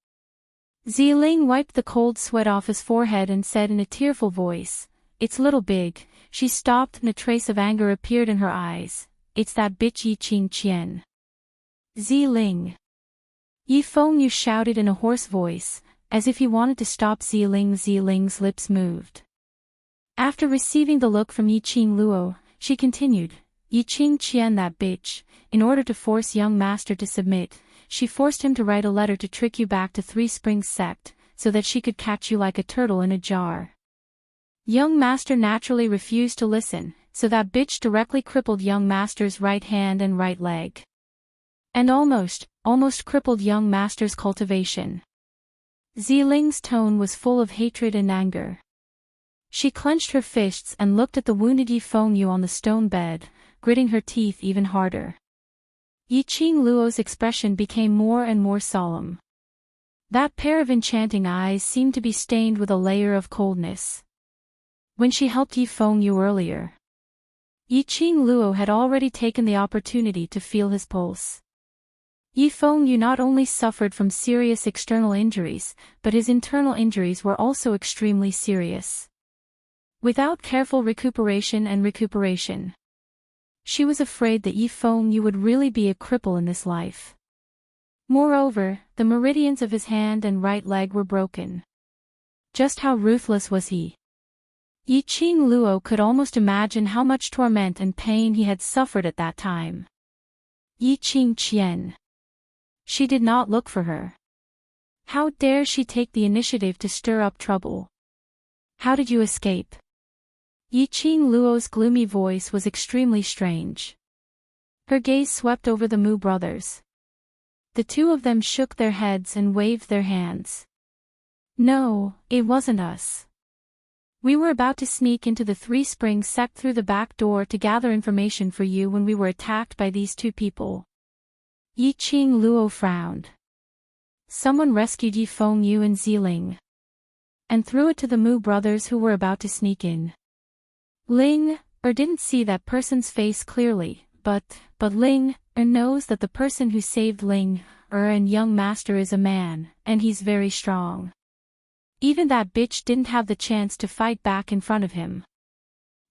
S1: Ziling wiped the cold sweat off his forehead and said in a tearful voice, "It's Little Big." She stopped and a trace of anger appeared in her eyes. "It's that bitch Yiqingqian." Ziling. Yifengyu shouted in a hoarse voice, as if he wanted to stop Ziling. Ziling's lips moved. After receiving the look from Yiqing Luo, she continued, "Yiqingqian, that bitch." In order to force young master to submit, she forced him to write a letter to trick you back to Three Springs sect, so that she could catch you like a turtle in a jar. Young master naturally refused to listen, so that bitch directly crippled young master's right hand and right leg. And almost crippled young master's cultivation. Ziling's tone was full of hatred and anger. She clenched her fists and looked at the wounded Yifengyu on the stone bed, gritting her teeth even harder. Yiqing Luo's expression became more and more solemn. That pair of enchanting eyes seemed to be stained with a layer of coldness. When she helped Yifengyu earlier, Yiqing Luo had already taken the opportunity to feel his pulse. Yifengyu not only suffered from serious external injuries, but his internal injuries were also extremely serious. Without careful recuperation, she was afraid that Yifengyu would really be a cripple in this life. Moreover, the meridians of his hand and right leg were broken. Just how ruthless was he? Yiqing Luo could almost imagine how much torment and pain he had suffered at that time. Yiqingqian. She did not look for her. How dare she take the initiative to stir up trouble? How did you escape? Yiqing Luo's gloomy voice was extremely strange. Her gaze swept over the Mu brothers. The 2 of them shook their heads and waved their hands. "No, it wasn't us. We were about to sneak into the Three Springs sect through the back door to gather information for you when we were attacked by these 2 people." Yiqing Luo frowned. Someone rescued Yifengyu and Ziling, and threw it to the Mu brothers who were about to sneak in. Ling didn't see that person's face clearly, but Ling knows that the person who saved Ling and young master is a man, and he's very strong. Even that bitch didn't have the chance to fight back in front of him.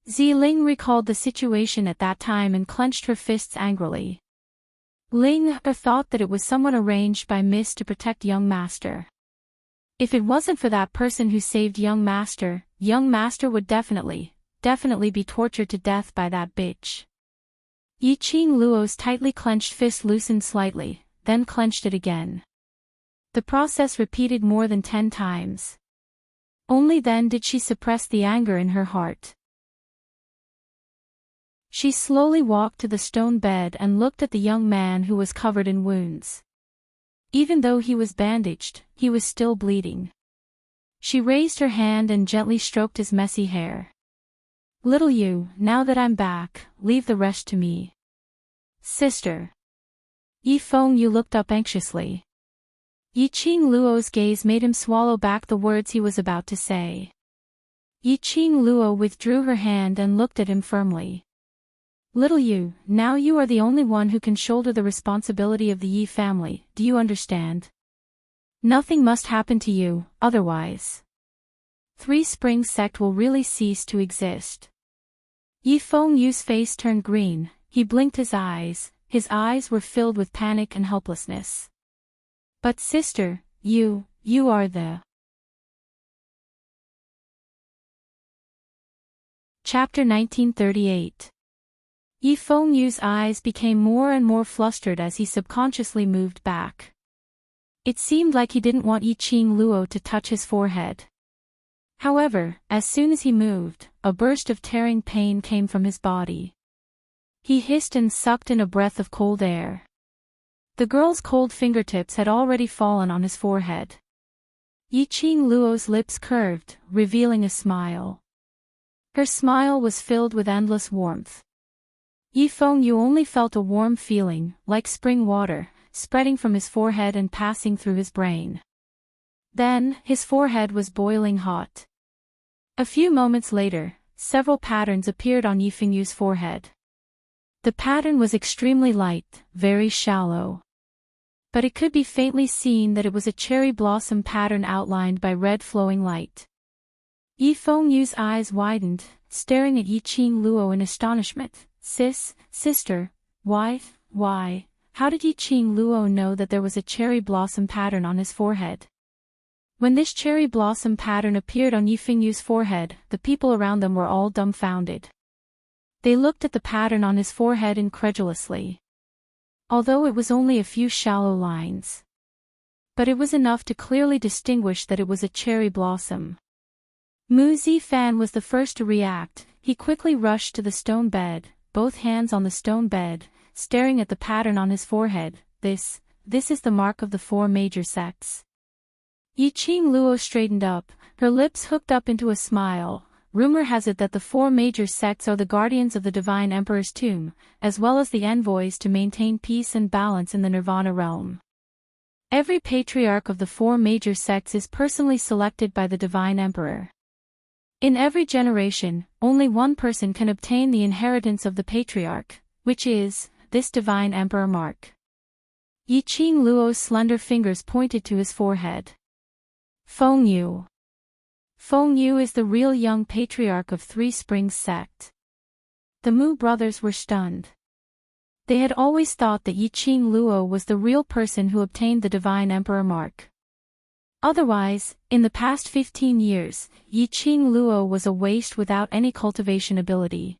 S1: Ziling recalled the situation at that time and clenched her fists angrily. Ling thought that it was someone arranged by Miss to protect young master. If it wasn't for that person who saved young master would definitely be tortured to death by that bitch. Yiqing Luo's tightly clenched fist loosened slightly, then clenched it again. The process repeated more than 10 times. Only then did she suppress the anger in her heart. She slowly walked to the stone bed and looked at the young man who was covered in wounds. Even though he was bandaged, he was still bleeding. She raised her hand and gently stroked his messy hair. "Little you, now that I'm back, leave the rest to me." "Sister." Yi Fengyu looked up anxiously. Yi Qing Luo's gaze made him swallow back the words he was about to say. Yi Qing Luo withdrew her hand and looked at him firmly. Little Yu, now you are the only one who can shoulder the responsibility of the Yi family, do you understand? Nothing must happen to you, otherwise Three Springs sect will really cease to exist. Yi Fengyu's face turned green, he blinked his eyes were filled with panic and helplessness. But sister, you are the… Chapter 1938. Yi Fengyu's eyes became more and more flustered as he subconsciously moved back. It seemed like he didn't want Yi Qing Luo to touch his forehead. However, as soon as he moved, a burst of tearing pain came from his body. He hissed and sucked in a breath of cold air. The girl's cold fingertips had already fallen on his forehead. Yi Qing Luo's lips curved, revealing a smile. Her smile was filled with endless warmth. Yi Fengyu only felt a warm feeling, like spring water, spreading from his forehead and passing through his brain. Then, his forehead was boiling hot. A few moments later, several patterns appeared on Yi Fengyu's forehead. The pattern was extremely light, very shallow. But it could be faintly seen that it was a cherry blossom pattern outlined by red flowing light. Yi Fengyu's eyes widened, staring at Yi Qing Luo in astonishment. Sister, why, how did Yi Qing Luo know that there was a cherry blossom pattern on his forehead? When this cherry blossom pattern appeared on Yi Fengyu's forehead, the people around them were all dumbfounded. They looked at the pattern on his forehead incredulously. Although it was only a few shallow lines. But it was enough to clearly distinguish that it was a cherry blossom. Mu Zifan was the first to react. He quickly rushed to the stone bed, both hands on the stone bed, staring at the pattern on his forehead. This is the mark of the four major sects. Yi Qing Luo straightened up, her lips hooked up into a smile. Rumor has it that the four major sects are the guardians of the Divine Emperor's tomb, as well as the envoys to maintain peace and balance in the Nirvana realm. Every patriarch of the four major sects is personally selected by the Divine Emperor. In every generation, only one person can obtain the inheritance of the patriarch, which is this Divine Emperor mark. Yi Qing Luo's slender fingers pointed to his forehead. Fengyu. Fengyu is the real young patriarch of Three Springs sect. The Mu brothers were stunned. They had always thought that Yi Qing Luo was the real person who obtained the Divine Emperor mark. Otherwise, in the past 15 years, Yi Qing Luo was a waste without any cultivation ability.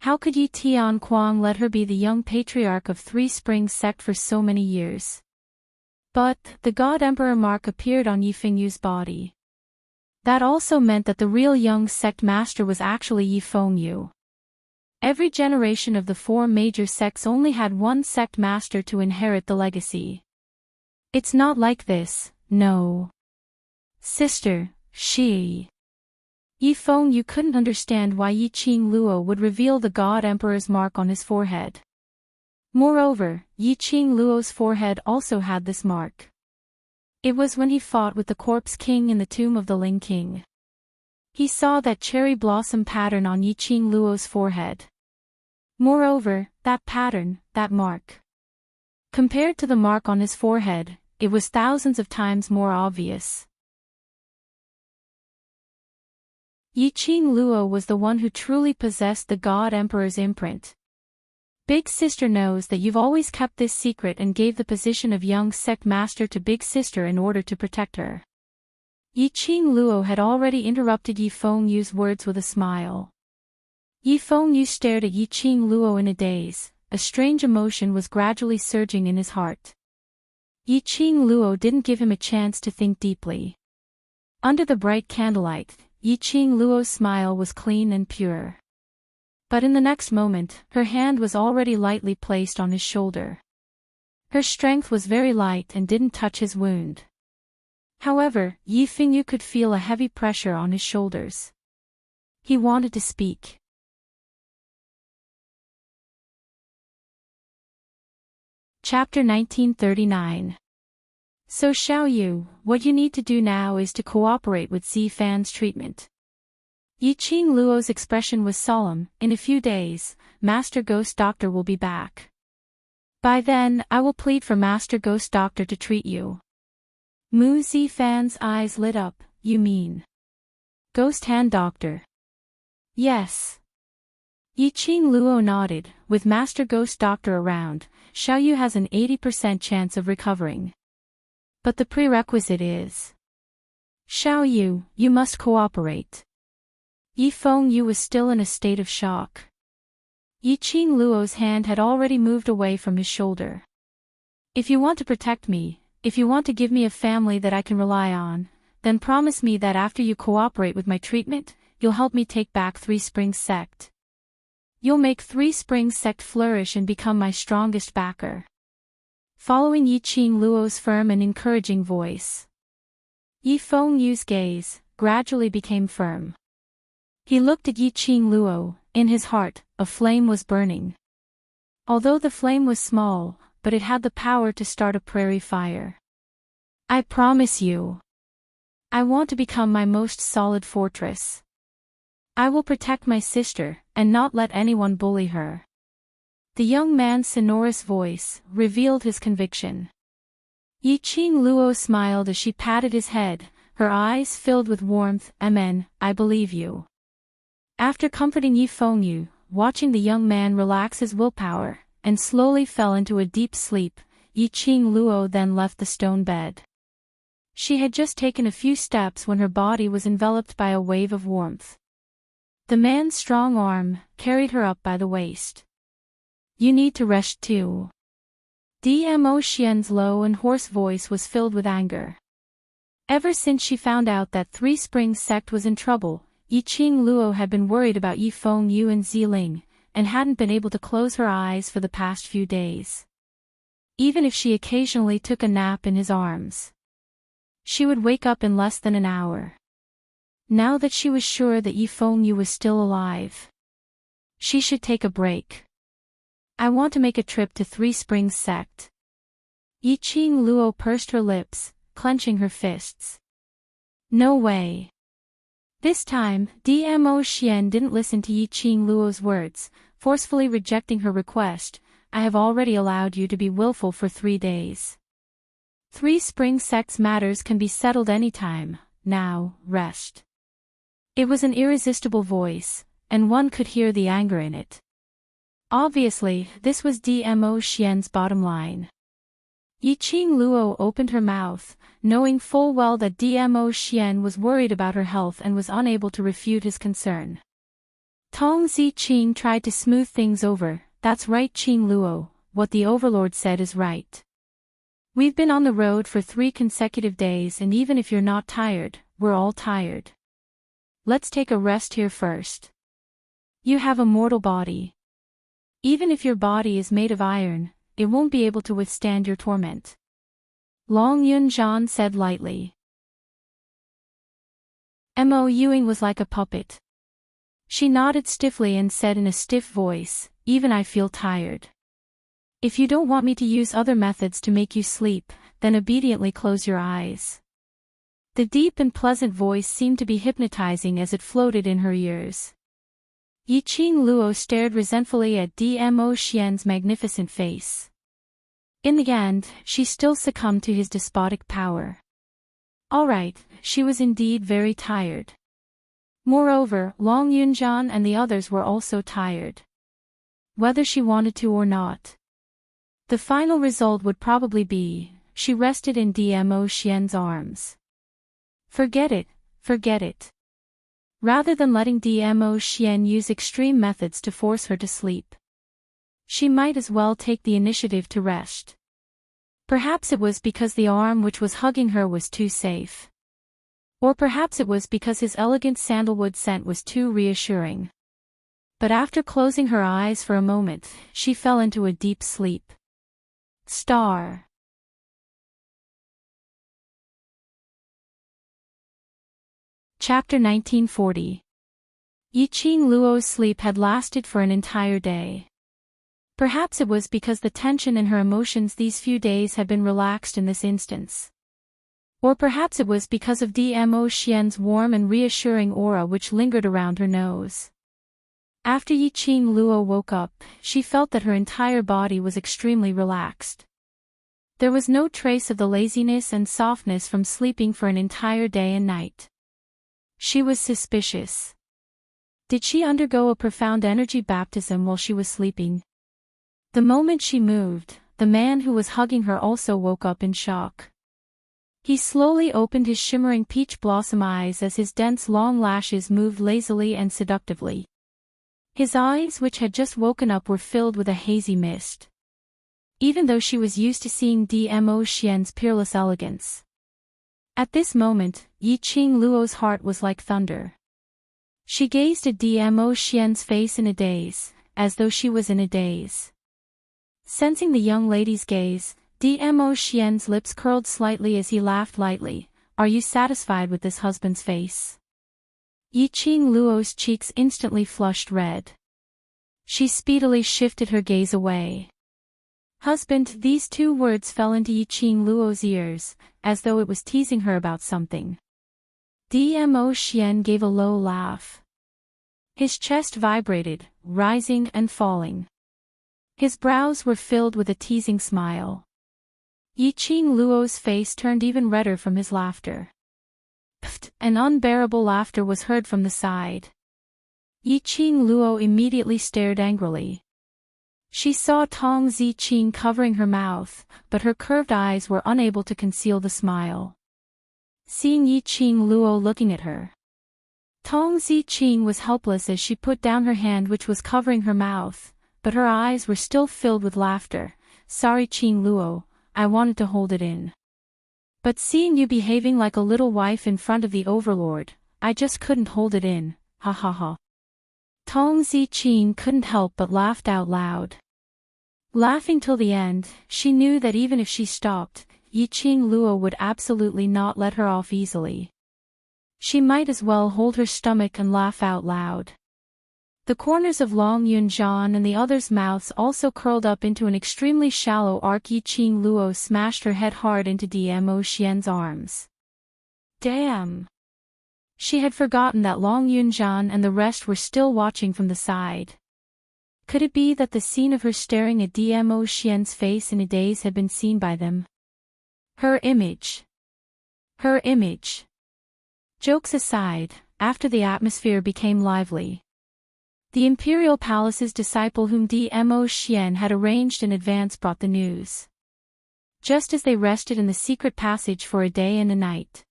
S1: How could Yi Tianquang let her be the young patriarch of Three Springs sect for so many years? But, the God Emperor mark appeared on Yi Fengyu's body. That also meant that the real young sect master was actually Yi Fengyu. Every generation of the four major sects only had one sect master to inherit the legacy. It's not like this, no. Sister, Yi Fengyu couldn't understand why Yi Qing Luo would reveal the God Emperor's mark on his forehead. Moreover, Yi Qing Luo's forehead also had this mark. It was when he fought with the corpse king in the tomb of the Ling King. He saw that cherry blossom pattern on Yi Qing Luo's forehead. Moreover, that pattern, that mark. Compared to the mark on his forehead, it was thousands of times more obvious. Yi Qing Luo was the one who truly possessed the God Emperor's imprint. Big Sister knows that you've always kept this secret and gave the position of young sect master to Big Sister in order to protect her. Yi Qing Luo had already interrupted Yi Fengyu's words with a smile. Yi Fengyu stared at Yi Qing Luo in a daze. A strange emotion was gradually surging in his heart. Yi Qing Luo didn't give him a chance to think deeply. Under the bright candlelight, Yi Qing Luo's smile was clean and pure. But in the next moment, her hand was already lightly placed on his shoulder. Her strength was very light and didn't touch his wound. However, Yi Fengyu could feel a heavy pressure on his shoulders. He wanted to speak. Chapter 1939. So Xiao Yu, what you need to do now is to cooperate with Zifan's treatment. Yi Qing Luo's expression was solemn. In a few days, Master Ghost Doctor will be back. By then, I will plead for Master Ghost Doctor to treat you. Mu Zifan's eyes lit up. You mean Ghost Hand Doctor? Yes. Yi Qing Luo nodded. With Master Ghost Doctor around, Xiao Yu has an 80% chance of recovering. But the prerequisite is Xiao Yu, you must cooperate. Yi Fengyu was still in a state of shock. Yi Qing Luo's hand had already moved away from his shoulder. If you want to protect me, if you want to give me a family that I can rely on, then promise me that after you cooperate with my treatment, you'll help me take back Three Springs Sect. You'll make Three Springs Sect flourish and become my strongest backer. Following Yi Qing Luo's firm and encouraging voice, Yi Fengyu's gaze gradually became firm. He looked at Yi Qing Luo. In his heart, a flame was burning. Although the flame was small, but it had the power to start a prairie fire. I promise you. I want to become my most solid fortress. I will protect my sister, and not let anyone bully her. The young man's sonorous voice revealed his conviction. Yi Qing Luo smiled as she patted his head, her eyes filled with warmth. Amen, I believe you. After comforting Yi Fengyu, watching the young man relax his willpower, and slowly fell into a deep sleep, Yi Qing Luo then left the stone bed. She had just taken a few steps when her body was enveloped by a wave of warmth. The man's strong arm carried her up by the waist. You need to rest too. Dmo Xian's low and hoarse voice was filled with anger. Ever since she found out that Three Springs Sect was in trouble, Yi Qing Luo had been worried about Yi Fengyu and Ziling, and hadn't been able to close her eyes for the past few days. Even if she occasionally took a nap in his arms, she would wake up in less than an hour. Now that she was sure that Yi Fengyu was still alive, she should take a break. I want to make a trip to Three Springs Sect. Yi Qing Luo pursed her lips, clenching her fists. No way. This time, Dmo Xian didn't listen to Yi Qing Luo's words, forcefully rejecting her request. I have already allowed you to be willful for 3 days. Three Springs Sect's matters can be settled anytime. Now, rest. It was an irresistible voice, and one could hear the anger in it. Obviously, this was Dmo Xian's bottom line. Yi Qing Luo opened her mouth, knowing full well that Dmo Xian was worried about her health and was unable to refute his concern. Tong Zi Qing tried to smooth things over. That's right, Qing Luo, what the overlord said is right. We've been on the road for 3 consecutive days, and even if you're not tired, we're all tired. Let's take a rest here first. You have a mortal body. Even if your body is made of iron, it won't be able to withstand your torment. Long Yunzhan said lightly. Mo Yuing was like a puppet. She nodded stiffly and said in a stiff voice, even I feel tired. If you don't want me to use other methods to make you sleep, then obediently close your eyes. The deep and pleasant voice seemed to be hypnotizing as it floated in her ears. Yi Qing Luo stared resentfully at Dmo Xian's magnificent face. In the end, she still succumbed to his despotic power. All right, she was indeed very tired. Moreover, Long Yunzhan and the others were also tired. Whether she wanted to or not, the final result would probably be, she rested in Dmo Xian's arms. Forget it, forget it. Rather than letting Dmo Xian use extreme methods to force her to sleep, she might as well take the initiative to rest. Perhaps it was because the arm which was hugging her was too safe. Or perhaps it was because his elegant sandalwood scent was too reassuring. But after closing her eyes for a moment, she fell into a deep sleep. Star. Chapter 1940. Yi Qing Luo's sleep had lasted for an entire day. Perhaps it was because the tension in her emotions these few days had been relaxed in this instance. Or perhaps it was because of Dmo Xian's warm and reassuring aura which lingered around her nose. After Yiqing Luo woke up, she felt that her entire body was extremely relaxed. There was no trace of the laziness and softness from sleeping for an entire day and night. She was suspicious. Did she undergo a profound energy baptism while she was sleeping? The moment she moved, the man who was hugging her also woke up in shock. He slowly opened his shimmering peach blossom eyes as his dense long lashes moved lazily and seductively. His eyes, which had just woken up, were filled with a hazy mist. Even though she was used to seeing Dmo Xian's peerless elegance. At this moment, Yiqing Luo's heart was like thunder. She gazed at Dmo Xian's face in a daze, as though she was in a daze. Sensing the young lady's gaze, Dmo Xian's lips curled slightly as he laughed lightly. "Are you satisfied with this husband's face?" Yiqing Luo's cheeks instantly flushed red. She speedily shifted her gaze away. "Husband," these two words fell into Yiqing Luo's ears, as though it was teasing her about something. Dmo Xian gave a low laugh. His chest vibrated, rising and falling. His brows were filled with a teasing smile. Yiqing Luo's face turned even redder from his laughter. Pfft! An unbearable laughter was heard from the side. Yiqing Luo immediately stared angrily. She saw Tong Ziqing covering her mouth, but her curved eyes were unable to conceal the smile. Seeing Yiqing Luo looking at her, Tong Ziqing was helpless as she put down her hand which was covering her mouth, but her eyes were still filled with laughter. "Sorry Qing Luo, I wanted to hold it in. But seeing you behaving like a little wife in front of the overlord, I just couldn't hold it in, ha ha ha." Tong Ziqing couldn't help but laughed out loud. Laughing till the end, she knew that even if she stopped, Yiqing Luo would absolutely not let her off easily. She might as well hold her stomach and laugh out loud. The corners of Long Yunzhan and the others' mouths also curled up into an extremely shallow arc. Yiqing Luo smashed her head hard into Dmo Xian's arms. Damn! She had forgotten that Long Yunzhan and the rest were still watching from the side. Could it be that the scene of her staring at Dmo Xian's face in a daze had been seen by them? Her image. Her image. Jokes aside, after the atmosphere became lively, the imperial palace's disciple whom Dmo Xian had arranged in advance brought the news. Just as they rested in the secret passage for a day and a night,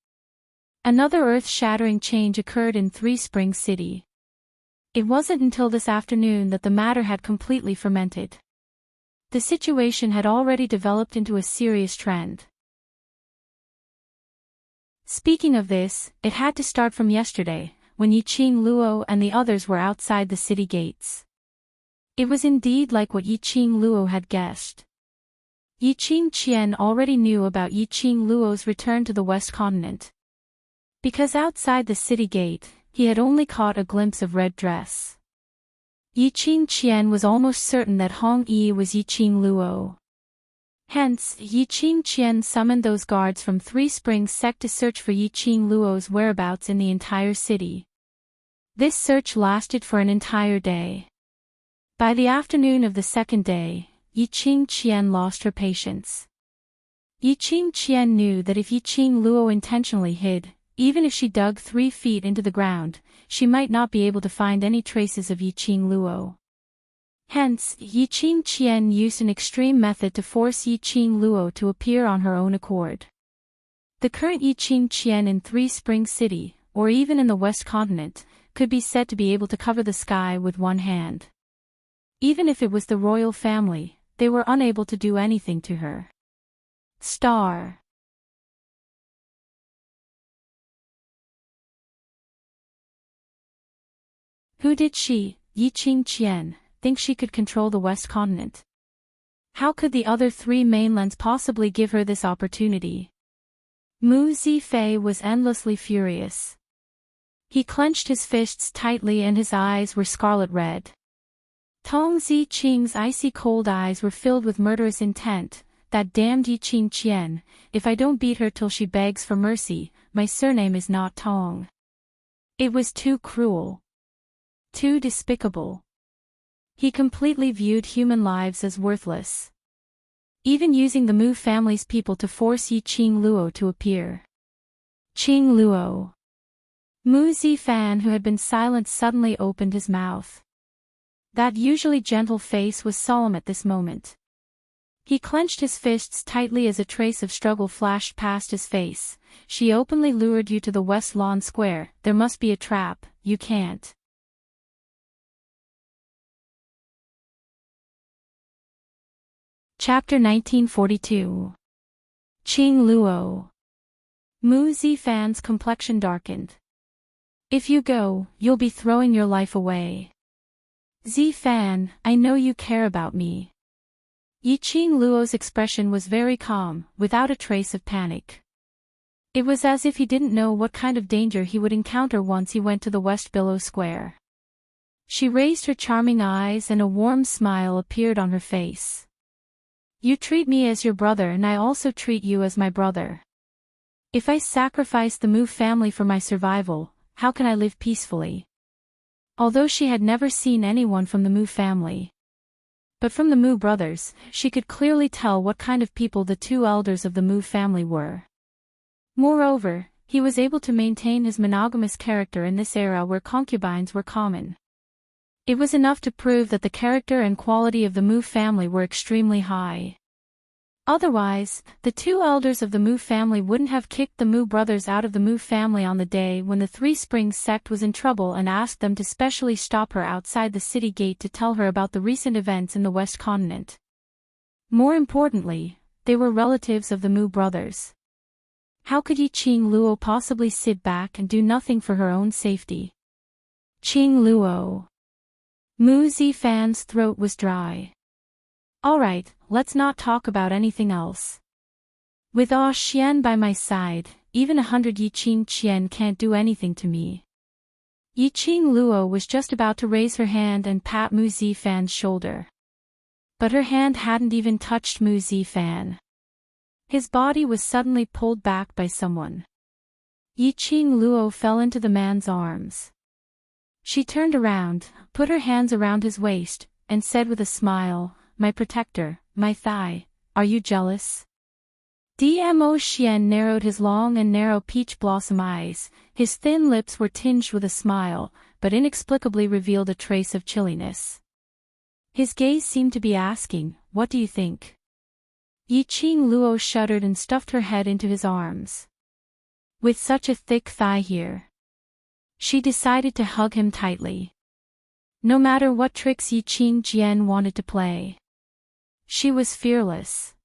S1: another earth-shattering change occurred in Three Springs City. It wasn't until this afternoon that the matter had completely fermented. The situation had already developed into a serious trend. Speaking of this, it had to start from yesterday, when Yiqing Luo and the others were outside the city gates. It was indeed like what Yiqing Luo had guessed. Yiqing Qian already knew about Yiqing Luo's return to the West Continent. Because outside the city gate, he had only caught a glimpse of red dress. Yiqing Qian was almost certain that Hong Yi was Yiqing Luo. Hence, Yiqing Qian summoned those guards from Three Springs sect to search for Yiqing Luo's whereabouts in the entire city. This search lasted for an entire day. By the afternoon of the second day, Yiqing Qian lost her patience. Yiqing Qian knew that if Yiqing Luo intentionally hid, even if she dug 3 feet into the ground, she might not be able to find any traces of Yiqing Luo. Hence, Yiqing Qian used an extreme method to force Yiqing Luo to appear on her own accord. The current Yiqing Qian in Three Springs City, or even in the West Continent, could be said to be able to cover the sky with one hand. Even if it was the royal family, they were unable to do anything to her. Star. Who did she, Yiqing Qian, think she could control the West Continent? How could the other 3 mainlands possibly give her this opportunity? Mu Zifei was endlessly furious. He clenched his fists tightly and his eyes were scarlet red. Tong Ziqing's icy cold eyes were filled with murderous intent. That damned Yiqing Qian, if I don't beat her till she begs for mercy, my surname is not Tong. It was too cruel. Too despicable. He completely viewed human lives as worthless. Even using the Mu family's people to force Yiqing Luo to appear. Qing Luo. Mu Zifan, who had been silent, suddenly opened his mouth. That usually gentle face was solemn at this moment. He clenched his fists tightly as a trace of struggle flashed past his face. She openly lured you to the West Lawn Square. There must be a trap. You can't. Chapter 1942. Qing Luo. Mu Zifan's complexion darkened. If you go, you'll be throwing your life away. Zifan, I know you care about me. Yiqing Luo's expression was very calm, without a trace of panic. It was as if he didn't know what kind of danger he would encounter once he went to the West Billow Square. She raised her charming eyes and a warm smile appeared on her face. You treat me as your brother and I also treat you as my brother. If I sacrifice the Mu family for my survival, how can I live peacefully? Although she had never seen anyone from the Mu family, but from the Mu brothers, she could clearly tell what kind of people the two elders of the Mu family were. Moreover, he was able to maintain his monogamous character in this era where concubines were common. It was enough to prove that the character and quality of the Mu family were extremely high. Otherwise, the two elders of the Mu family wouldn't have kicked the Mu brothers out of the Mu family on the day when the Three Springs sect was in trouble and asked them to specially stop her outside the city gate to tell her about the recent events in the West Continent. More importantly, they were relatives of the Mu brothers. How could Yiqing Luo possibly sit back and do nothing for her own safety? Qing Luo. Mu Zifan's throat was dry. Alright, let's not talk about anything else. With Ah Xian by my side, even 100 Yiqing Qian can't do anything to me. Yiqing Luo was just about to raise her hand and pat Mu Zifan's shoulder. But her hand hadn't even touched Mu Zifan. His body was suddenly pulled back by someone. Yiqing Luo fell into the man's arms. She turned around, put her hands around his waist, and said with a smile, My protector, my thigh, are you jealous? Dmo Xian narrowed his long and narrow peach blossom eyes, his thin lips were tinged with a smile, but inexplicably revealed a trace of chilliness. His gaze seemed to be asking, What do you think? Yiqing Luo shuddered and stuffed her head into his arms. With such a thick thigh here. She decided to hug him tightly. No matter what tricks Yiqing Jian wanted to play. She was fearless.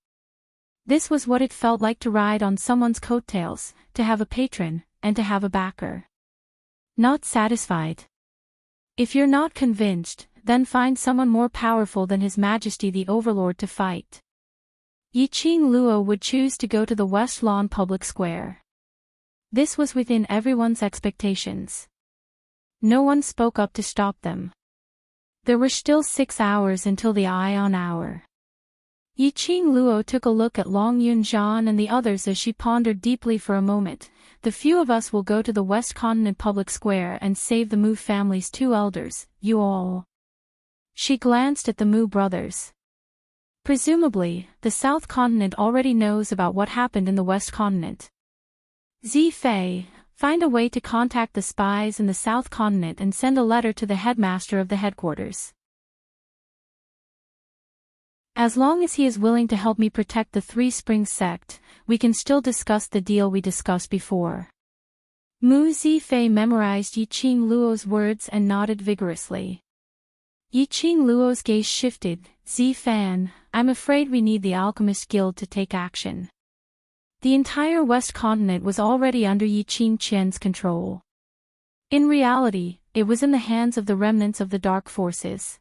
S1: This was what it felt like to ride on someone's coattails, to have a patron, and to have a backer. Not satisfied. If you're not convinced, then find someone more powerful than His Majesty the Overlord to fight. Yiqing Luo would choose to go to the West Lawn Public Square. This was within everyone's expectations. No one spoke up to stop them. There were still 6 hours until the ion hour. Yiqing Luo took a look at Long Yunzhan and the others as she pondered deeply for a moment. The few of us will go to the West Continent Public Square and save the Mu family's 2 elders, you all. She glanced at the Mu brothers. Presumably, the South Continent already knows about what happened in the West Continent. Zifei, find a way to contact the spies in the South Continent and send a letter to the headmaster of the headquarters. As long as he is willing to help me protect the Three Springs sect, we can still discuss the deal we discussed before. Mu Zifei memorized Yiqing Luo's words and nodded vigorously. Yiqing Luo's gaze shifted. Zifan, I'm afraid we need the Alchemist Guild to take action. The entire West Continent was already under Yiqing Qian's control. In reality, it was in the hands of the remnants of the Dark Forces.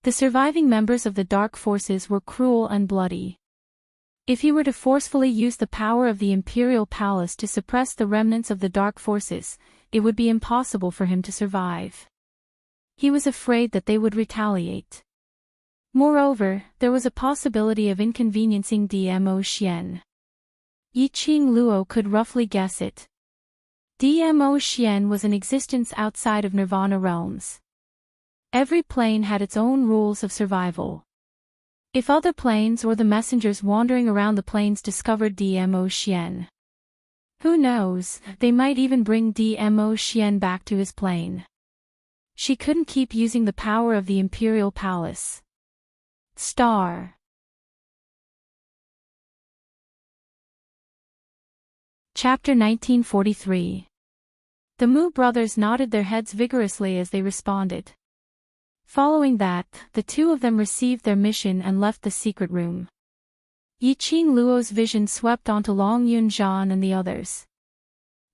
S1: The surviving members of the Dark Forces were cruel and bloody. If he were to forcefully use the power of the Imperial Palace to suppress the remnants of the Dark Forces, it would be impossible for him to survive. He was afraid that they would retaliate. Moreover, there was a possibility of inconveniencing Dmo Xian. Yiqing Luo could roughly guess it. Dmo Xian was an existence outside of nirvana realms. Every plane had its own rules of survival. If other planes or the messengers wandering around the planes discovered Dmo Xian, who knows, they might even bring Dmo Xian back to his plane. She couldn't keep using the power of the Imperial Palace. Star. Chapter 1943. The Mu brothers nodded their heads vigorously as they responded. Following that, the two of them received their mission and left the secret room. Yiqing Luo's vision swept onto Long Yunzhan and the others.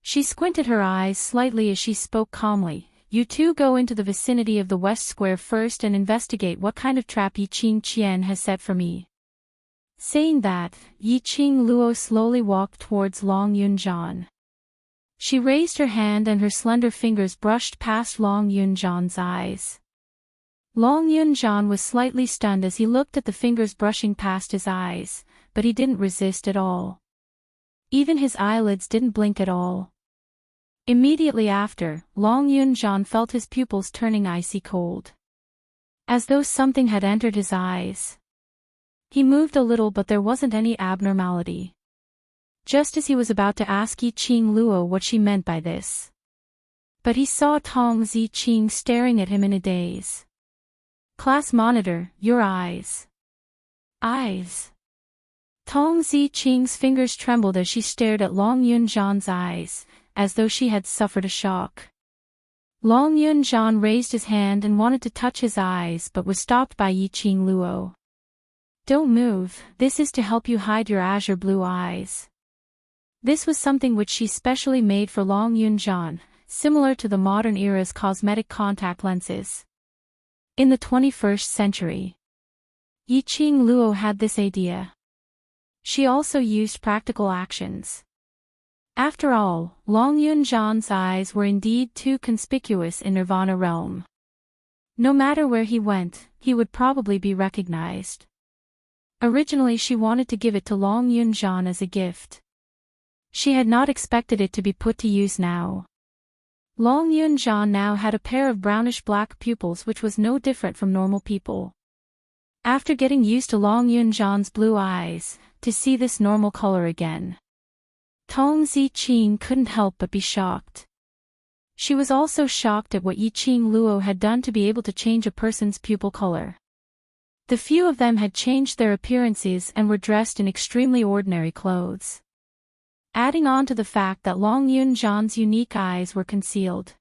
S1: She squinted her eyes slightly as she spoke calmly. You two go into the vicinity of the West Square first and investigate what kind of trap Yiqing Qian has set for me. Saying that, Yiqing Luo slowly walked towards Long Yunzhan. She raised her hand and her slender fingers brushed past Long Yunzhan's eyes. Long Yunzhan was slightly stunned as he looked at the fingers brushing past his eyes, but he didn't resist at all. Even his eyelids didn't blink at all. Immediately after, Long Yunzhan felt his pupils turning icy cold. As though something had entered his eyes. He moved a little but there wasn't any abnormality. Just as he was about to ask Yiqing Luo what she meant by this. But he saw Tong Ziqing staring at him in a daze. Class monitor, your eyes. Eyes. Tong Ziqing's fingers trembled as she stared at Long Yunzhan's eyes, as though she had suffered a shock. Long Yunzhan raised his hand and wanted to touch his eyes but was stopped by Yiqing Luo. Don't move, this is to help you hide your azure blue eyes. This was something which she specially made for Long Yunzhan, similar to the modern era's cosmetic contact lenses. In the 21st century, Yiqing Luo had this idea. She also used practical actions. After all, Long Yunzhan's eyes were indeed too conspicuous in Nirvana realm. No matter where he went, he would probably be recognized. Originally she wanted to give it to Long Yunzhan as a gift. She had not expected it to be put to use now. Long Yunzhan now had a pair of brownish-black pupils which was no different from normal people. After getting used to Long Yunzhan's blue eyes, to see this normal color again. Tong Ziqing couldn't help but be shocked. She was also shocked at what Yiqing Luo had done to be able to change a person's pupil color. The few of them had changed their appearances and were dressed in extremely ordinary clothes. Adding on to the fact that Long Yunzhan's unique eyes were concealed.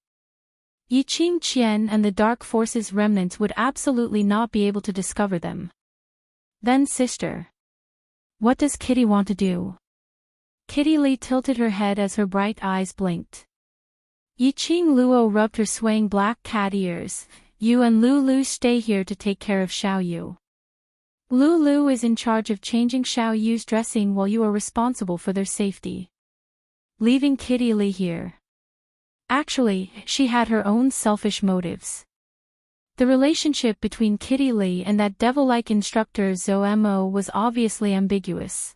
S1: Yiqing Qian and the dark forces remnants would absolutely not be able to discover them. Then sister. What does Kitty want to do? Kitty Li tilted her head as her bright eyes blinked. Yiqing Luo rubbed her swaying black cat ears. You and Lulu stay here to take care of Xiao Yu. Lulu is in charge of changing Xiao Yu's dressing while you are responsible for their safety. Leaving Kitty Li here. Actually, she had her own selfish motives. The relationship between Kitty Li and that devil-like instructor Zhou Mo was obviously ambiguous.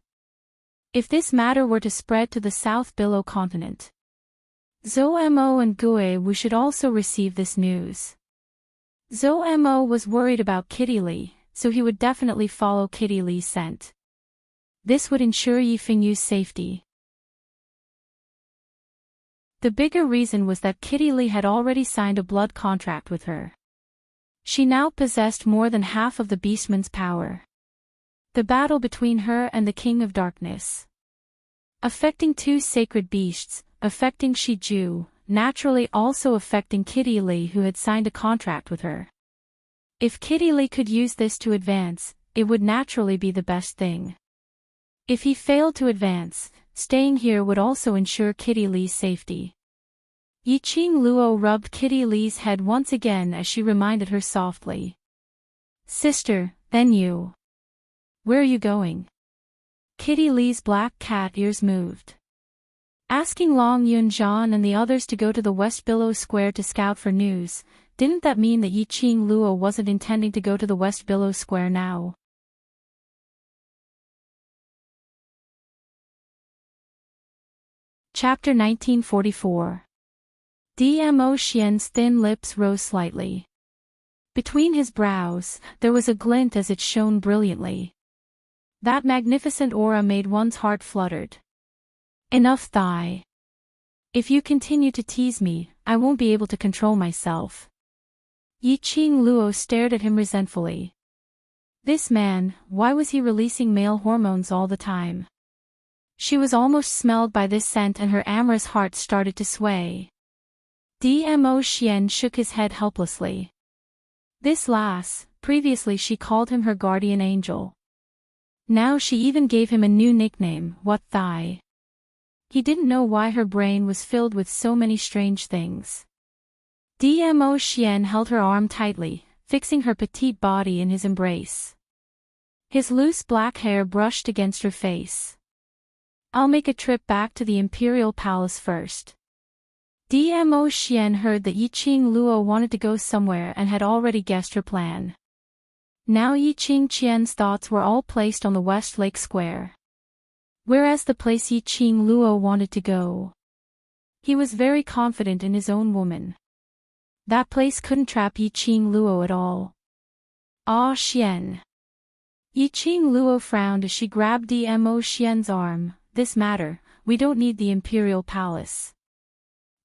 S1: If this matter were to spread to the South Billow continent, Zhou Mo and Gue Wu should also receive this news. Zhou Mo was worried about Kitty Li, so he would definitely follow Kitty Li's scent. This would ensure Yi Fingyu's safety. The bigger reason was that Kitty Li had already signed a blood contract with her. She now possessed more than half of the Beastman's power. The battle between her and the King of Darkness, affecting two sacred beasts, affecting Shiju, naturally also affecting Kitty Li who had signed a contract with her. If Kitty Li could use this to advance, it would naturally be the best thing. If he failed to advance, staying here would also ensure Kitty Li's safety. Yiqing Luo rubbed Kitty Li's head once again as she reminded her softly. Sister, then you. Where are you going? Kitty Li's black cat ears moved. Asking Long Yunzhan and the others to go to the West Billow Square to scout for news, didn't that mean that Yi Qing Luo wasn't intending to go to the West Billow Square now? Chapter 1944. Dmo Xian's thin lips rose slightly. Between his brows, there was a glint as it shone brilliantly. That magnificent aura made one's heart fluttered. Enough, Thai. If you continue to tease me, I won't be able to control myself. Yi Qing Luo stared at him resentfully. This man, why was he releasing male hormones all the time? She was almost smelled by this scent and her amorous heart started to sway. Dmo Xian shook his head helplessly. This lass, previously she called him her guardian angel. Now she even gave him a new nickname, What Thai. He didn't know why her brain was filled with so many strange things. Dmo Xian held her arm tightly, fixing her petite body in his embrace. His loose black hair brushed against her face. I'll make a trip back to the Imperial Palace first. Dmo Xian heard that Yi Qing Luo wanted to go somewhere and had already guessed her plan. Now Yi Qing Qian's thoughts were all placed on the West Lake Square. Whereas the place Yi Qing Luo wanted to go. He was very confident in his own woman. That place couldn't trap Yi Qing Luo at all. Ah Xian. Yi Qing Luo frowned as she grabbed Dmo Xian's arm. This matter, we don't need the Imperial Palace.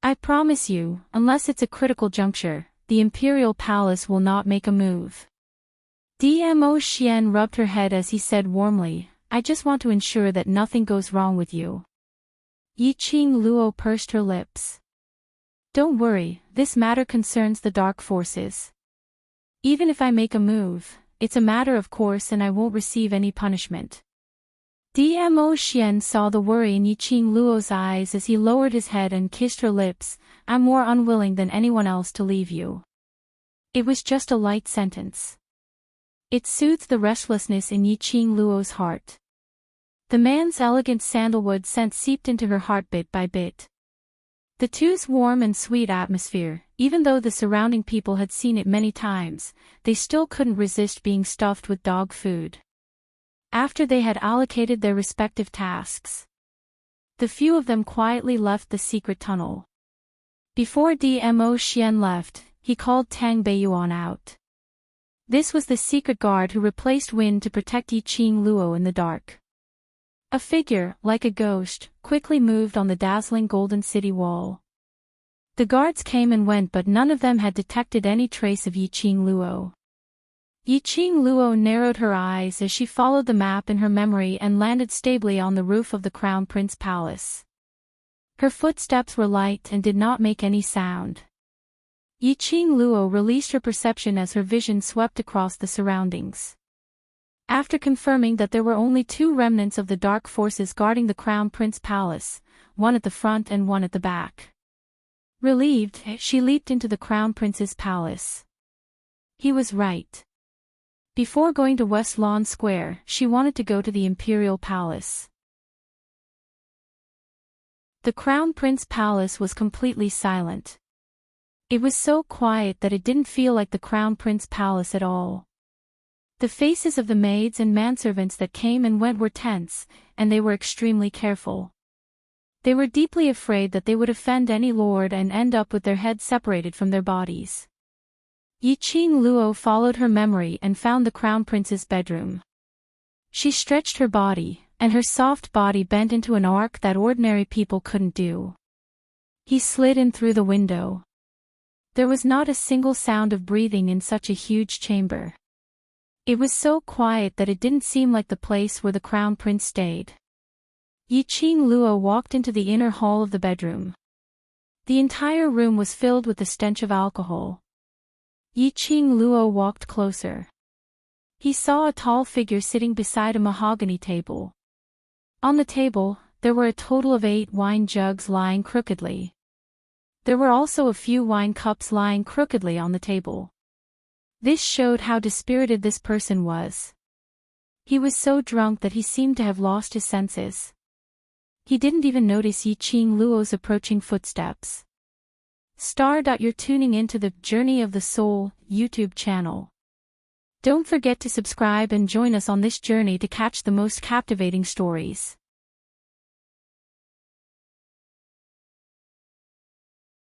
S1: I promise you, unless it's a critical juncture, the Imperial Palace will not make a move. Dmo Xian rubbed her head as he said warmly, I just want to ensure that nothing goes wrong with you. Yi Qing Luo pursed her lips. Don't worry, this matter concerns the dark forces. Even if I make a move, it's a matter of course and I won't receive any punishment. Dmo Xian saw the worry in Yi Qing Luo's eyes as he lowered his head and kissed her lips. I'm more unwilling than anyone else to leave you. It was just a light sentence. It soothed the restlessness in Yi Qing Luo's heart. The man's elegant sandalwood scent seeped into her heart bit by bit. The two's warm and sweet atmosphere, even though the surrounding people had seen it many times, they still couldn't resist being stuffed with dog food. After they had allocated their respective tasks, the few of them quietly left the secret tunnel. Before Dmo Xian left, he called Tang Beiyuan out. This was the secret guard who replaced Win to protect Yi Qing Luo in the dark. A figure, like a ghost, quickly moved on the dazzling golden city wall. The guards came and went but none of them had detected any trace of Yi Qing Luo. Yi Qing Luo narrowed her eyes as she followed the map in her memory and landed stably on the roof of the Crown Prince Palace. Her footsteps were light and did not make any sound. Yi Qing Luo released her perception as her vision swept across the surroundings. After confirming that there were only two remnants of the dark forces guarding the Crown Prince Palace, one at the front and one at the back. Relieved, she leaped into the Crown Prince's palace. He was right. Before going to West Lawn Square, she wanted to go to the Imperial Palace. The Crown Prince Palace was completely silent. It was so quiet that it didn't feel like the Crown Prince Palace at all. The faces of the maids and manservants that came and went were tense, and they were extremely careful. They were deeply afraid that they would offend any lord and end up with their heads separated from their bodies. Yi Qing Luo followed her memory and found the Crown Prince's bedroom. She stretched her body, and her soft body bent into an arc that ordinary people couldn't do. He slid in through the window. There was not a single sound of breathing in such a huge chamber. It was so quiet that it didn't seem like the place where the Crown Prince stayed. Yi Qing Luo walked into the inner hall of the bedroom. The entire room was filled with the stench of alcohol. Yi Qing Luo walked closer. He saw a tall figure sitting beside a mahogany table. On the table, there were a total of 8 wine jugs lying crookedly. There were also a few wine cups lying crookedly on the table. This showed how dispirited this person was. He was so drunk that he seemed to have lost his senses. He didn't even notice Yi Qing Luo's approaching footsteps. You're tuning into the Journey of the Soul YouTube channel. Don't forget to subscribe and join us on this journey to catch the most captivating stories.